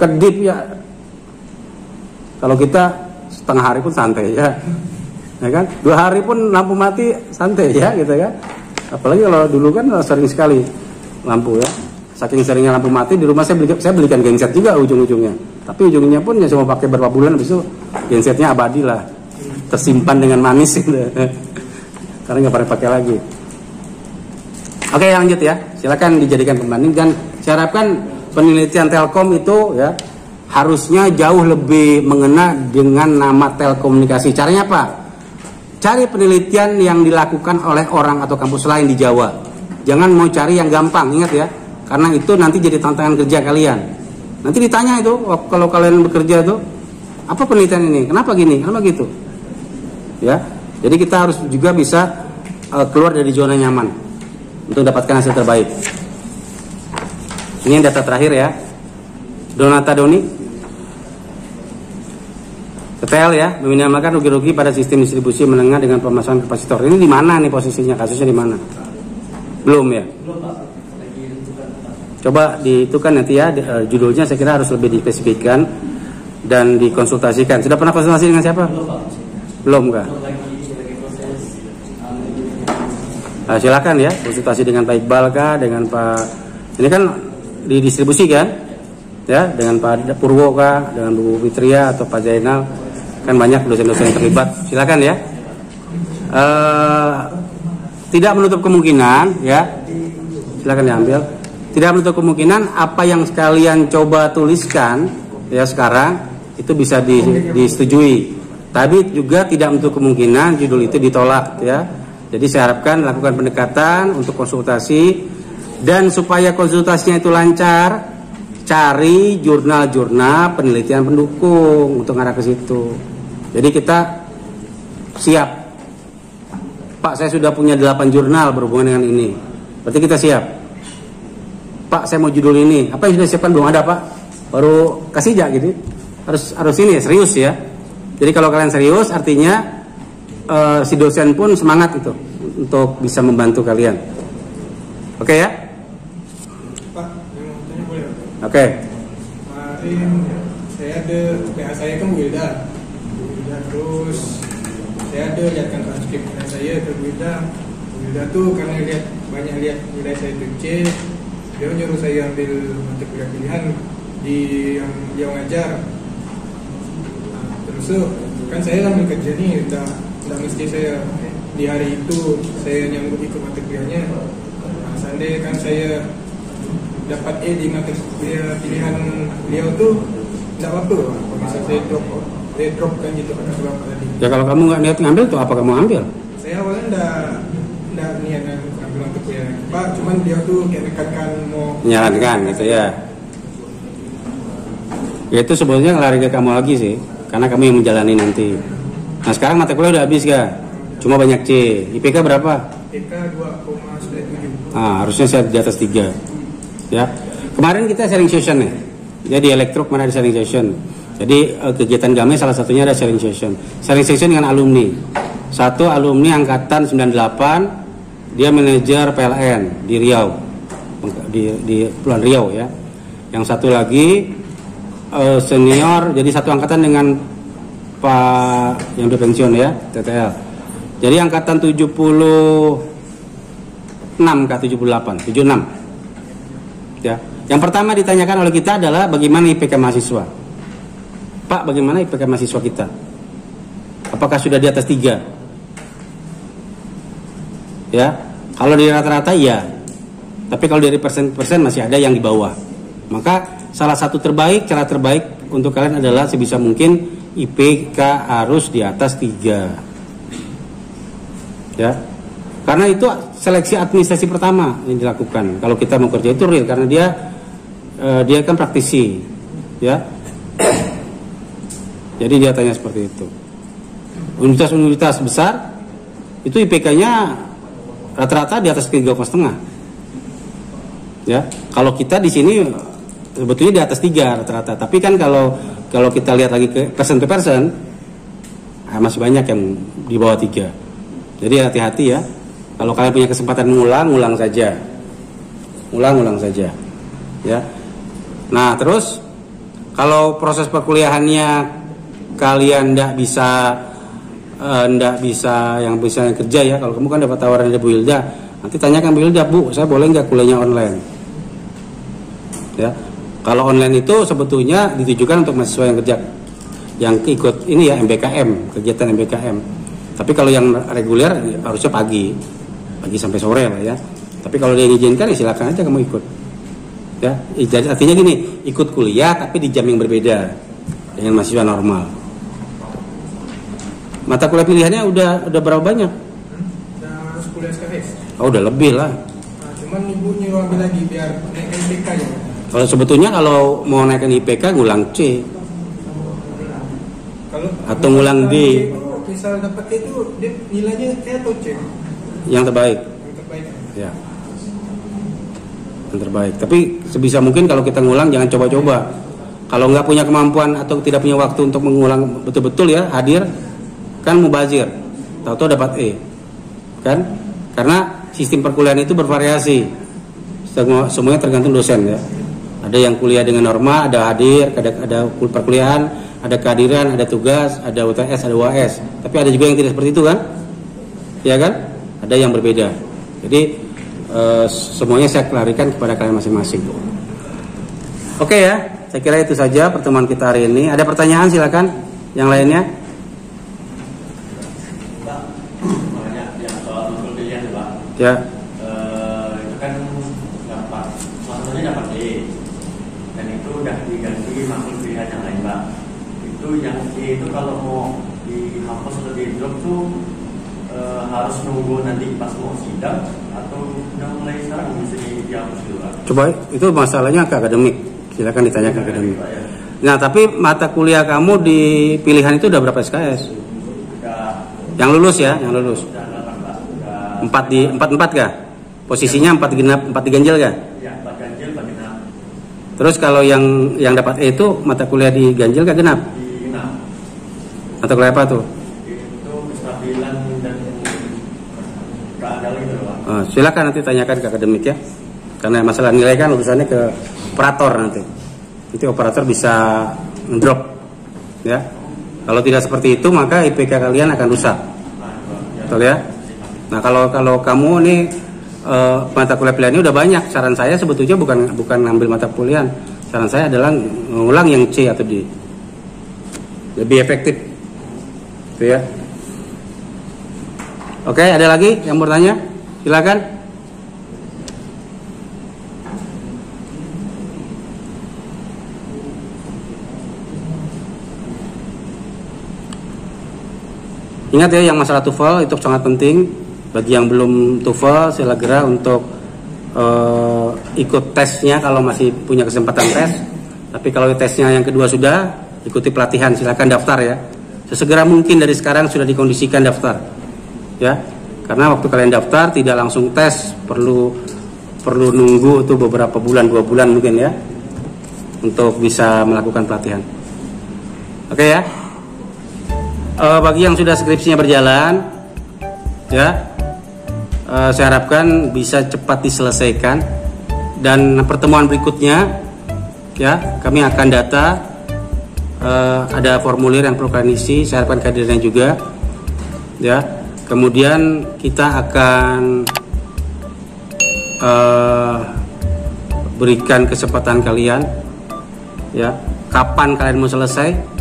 [SPEAKER 1] Kedip ya. Kalau kita setengah hari pun santai ya kan? 2 hari pun lampu mati santai ya gitu kan? Apalagi kalau dulu kan sering sekali lampu ya. Saking seringnya lampu mati di rumah saya belikan genset juga ujung-ujungnya. Tapi ujungnya pun ya cuma pakai beberapa bulan, habis itu gensetnya abadi lah, tersimpan dengan manis gitu. Karena nggak pernah pakai lagi. Oke, lanjut ya. Silakan dijadikan pembanding dan saya harapkan penelitian Telkom itu ya harusnya jauh lebih mengena dengan nama telekomunikasi. Caranya apa? Cari penelitian yang dilakukan oleh orang atau kampus lain di Jawa. Jangan mau cari yang gampang, ingat ya. Karena itu nanti jadi tantangan kerja kalian. Nanti ditanya itu kalau kalian bekerja itu, apa penelitian ini? Kenapa gini? Kenapa gitu? Ya. Jadi kita harus juga bisa keluar dari zona nyaman untuk dapatkan hasil terbaik. Ini yang data terakhir ya. Donata Doni. Detail ya, meminimalkan rugi-rugi pada sistem distribusi menengah dengan pemasangan kapasitor. Ini di mana nih posisinya, kasusnya di mana? Belum ya? Coba dihitungkan nanti ya, judulnya saya kira harus lebih dispesifikkan dan dikonsultasikan. Sudah pernah konsultasi dengan siapa? Belum kah? Silakan ya, konsultasi dengan Pak Iqbal kah, dengan Pak, ini kan didistribusikan ya, dengan Pak Purwo kah, dengan Bu Fitria atau Pak Zainal, kan banyak dosen-dosen yang terlibat. Silakan ya. Tidak menutup kemungkinan ya, silakan diambil. Tidak menutup kemungkinan apa yang sekalian coba tuliskan ya sekarang itu bisa disetujui. Tapi juga tidak menutup kemungkinan judul itu ditolak ya. Jadi saya harapkan lakukan pendekatan untuk konsultasi, dan supaya konsultasinya itu lancar, cari jurnal-jurnal penelitian pendukung untuk ngarah ke situ. Jadi kita siap. Pak, saya sudah punya 8 jurnal berhubungan dengan ini. Berarti kita siap. Pak, saya mau judul ini. Apa yang sudah siapkan? Belum ada, Pak. Baru kasih aja gitu. Harus ini ya, serius ya. Jadi kalau kalian serius, artinya si dosen pun semangat itu untuk bisa membantu kalian. Oke ya?
[SPEAKER 7] Pak, yang mau tanya boleh?
[SPEAKER 1] Oke.
[SPEAKER 7] Kemarin saya ada PA saya kan Bu Wilda, terus saya ada lihatkan transkrip saya ke Bu Wilda tuh karena banyak lihat nilai saya itu C, dia nyuruh saya ambil mata kuliah pilihan di yang dia ngajar. Nah, terus kan saya ambil kerja nih, udah mesti saya di hari itu saya nyambut ikut mata kuliahnya. Nah, seandainya kan saya dapat E di mata kuliah pilihan beliau tuh tidak apa-apa. Kalau misalnya saya drop kan gitu kata bapak tadi.
[SPEAKER 1] Ya kalau kamu nggak niat ngambil tuh apa kamu ambil?
[SPEAKER 7] Saya awalnya nggak niat ngambil mata kuliah Pak, cuman dia tuh kayak nekankan mau
[SPEAKER 1] Menyarankan gitu ya. Ya itu sebetulnya lari ke kamu lagi sih, karena kamu yang menjalani nanti. Nah sekarang mata kuliah udah habis gak? Cuma banyak C. IPK berapa?
[SPEAKER 7] IPK 2,7.
[SPEAKER 1] Nah, harusnya saya di atas 3. Ya. Kemarin kita sharing session nih. Jadi elektro kemarin ada sharing session. Jadi kegiatan kami salah satunya ada sharing session. Sharing session dengan alumni. Satu alumni angkatan 98, dia manajer PLN di Riau. Di Pulau Riau ya. Yang satu lagi senior, jadi satu angkatan dengan Pak yang udah pensiun ya, TTL. Jadi angkatan 76 ke 78, 76. Ya. Yang pertama ditanyakan oleh kita adalah bagaimana IPK mahasiswa. Pak, bagaimana IPK mahasiswa kita? Apakah sudah di atas 3? Ya. Kalau di rata-rata iya. Tapi kalau dari persen masih ada yang di bawah. Maka salah satu cara terbaik untuk kalian adalah sebisa mungkin IPK harus di atas 3. Ya. Karena itu seleksi administrasi pertama yang dilakukan. Kalau kita mau kerja itu real, karena dia kan praktisi. Ya. Jadi dia tanya seperti itu. Universitas-universitas besar itu IPK-nya rata-rata di atas 3,5. Ya. Kalau kita di sini sebetulnya di atas 3 rata-rata. Tapi kan kalau kita lihat lagi ke person to person, masih banyak yang di bawah 3. Jadi hati-hati ya. Kalau kalian punya kesempatan ngulang saja. Ulang saja. Ya. Nah, terus kalau proses perkuliahannya kalian ndak bisa yang kerja ya. Kalau kamu kan dapat tawaran dari Bu Hilda, nanti tanyakan Bu Hilda, Bu, saya boleh nggak kuliahnya online? Ya. Kalau online itu sebetulnya ditujukan untuk mahasiswa yang kerja, yang ikut ini ya MBKM, kegiatan MBKM. Tapi kalau yang reguler harusnya pagi sampai sore lah ya. Tapi kalau dia diizinkan ya silakan aja kamu ikut. Ya, jadi artinya gini, ikut kuliah tapi di jam yang berbeda dengan mahasiswa normal. Mata kuliah pilihannya udah berapa banyak?
[SPEAKER 7] Udah harus kuliah SKS.
[SPEAKER 1] Oh, udah lebih lah.
[SPEAKER 7] Nah, cuman ibu nyuruh ambil lagi biar naik IPK ya.
[SPEAKER 1] Kalau sebetulnya kalau mau naikkan IPK ngulang C.
[SPEAKER 7] Kalau
[SPEAKER 1] atau ngulang D.
[SPEAKER 7] Misal dapat itu dia nilainya E atau C?
[SPEAKER 1] Yang terbaik.
[SPEAKER 7] Yang terbaik.
[SPEAKER 1] Ya. Yang terbaik. Tapi sebisa mungkin kalau kita ngulang jangan coba-coba. Kalau nggak punya kemampuan atau tidak punya waktu untuk mengulang betul-betul ya hadir, kan mubazir. Tahu-tahu dapat E. Kan? Karena sistem perkuliahan itu bervariasi. Semuanya tergantung dosen ya. Ada yang kuliah dengan norma, ada hadir, ada perkuliahan, ada kehadiran, ada tugas, ada UTS, ada UAS. Tapi ada juga yang tidak seperti itu kan? Ya kan? Ada yang berbeda. Jadi semuanya saya klarikan kepada kalian masing-masing. Oke ya, saya kira itu saja pertemuan kita hari ini. Ada pertanyaan silakan yang lainnya.
[SPEAKER 8] Pak, makanya yang soal makul pilihan Pak.
[SPEAKER 1] Ya.
[SPEAKER 8] Itu kan dapat, maksudnya dapat E, dan itu udah diganti makul pilihan yang lain Pak. Itu yang E itu kalau mau dihapus atau di drop tuh harus nunggu nanti pas mau sidang atau udah mulai sekarang bisa dihapus dulu Pak?
[SPEAKER 1] Coba itu masalahnya ke akademik. Silakan ditanya ke akademik. Nah, tapi mata kuliah kamu di pilihan itu udah berapa SKS? Yang lulus ya, yang lulus. 4 kah? Posisinya 4 genap, 4 diganjil kah?
[SPEAKER 8] Iya, 4 ganjil, 4 genap.
[SPEAKER 1] Terus kalau yang dapat E itu mata kuliah di ganjil kah genap?
[SPEAKER 8] Di genap.
[SPEAKER 1] Mata kuliah apa tuh?
[SPEAKER 8] Itu kestabilan dan keandalan gitu Pak.
[SPEAKER 1] Silakan nanti tanyakan ke akademik ya. Karena masalah nilai kan urusannya ke operator nanti. Itu operator bisa drop ya. Kalau tidak seperti itu maka IPK kalian akan rusak. Betul ya? Nah, kalau kamu nih mata kuliah pilihan ini udah banyak. Saran saya sebetulnya bukan ngambil mata kuliah. Saran saya adalah ngulang yang C atau D. Lebih efektif. Itu ya. Oke, ada lagi yang mau bertanya? Silakan. Ingat ya, yang masalah TOEFL itu sangat penting. Bagi yang belum TOEFL, segera untuk ikut tesnya kalau masih punya kesempatan tes. Tapi kalau tesnya yang kedua sudah, ikuti pelatihan, silakan daftar ya. Sesegera mungkin dari sekarang sudah dikondisikan daftar. Ya. Karena waktu kalian daftar tidak langsung tes, perlu nunggu tuh beberapa bulan, 2 bulan mungkin ya, untuk bisa melakukan pelatihan. Oke ya. Bagi yang sudah skripsinya berjalan, ya, saya harapkan bisa cepat diselesaikan. Dan pertemuan berikutnya, ya, kami akan data, ada formulir yang perlu kalian isi. Saya harapkan kehadirannya juga, ya. Kemudian kita akan berikan kesempatan kalian, ya, kapan kalian mau selesai.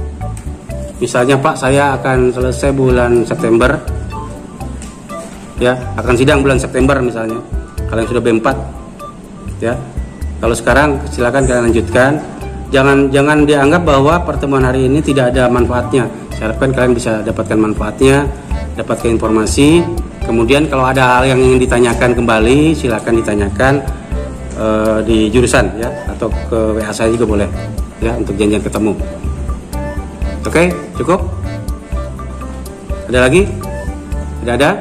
[SPEAKER 1] Misalnya Pak, saya akan selesai bulan September, ya, akan sidang bulan September misalnya. Kalian sudah B4, ya. Kalau sekarang silakan kalian lanjutkan. Jangan dianggap bahwa pertemuan hari ini tidak ada manfaatnya. Saya harapkan kalian bisa dapatkan manfaatnya, dapatkan informasi. Kemudian kalau ada hal yang ingin ditanyakan kembali, silakan ditanyakan di jurusan, ya, atau ke WA saya juga boleh, ya, untuk janjian ketemu. Oke, cukup? Ada lagi? Tidak ada?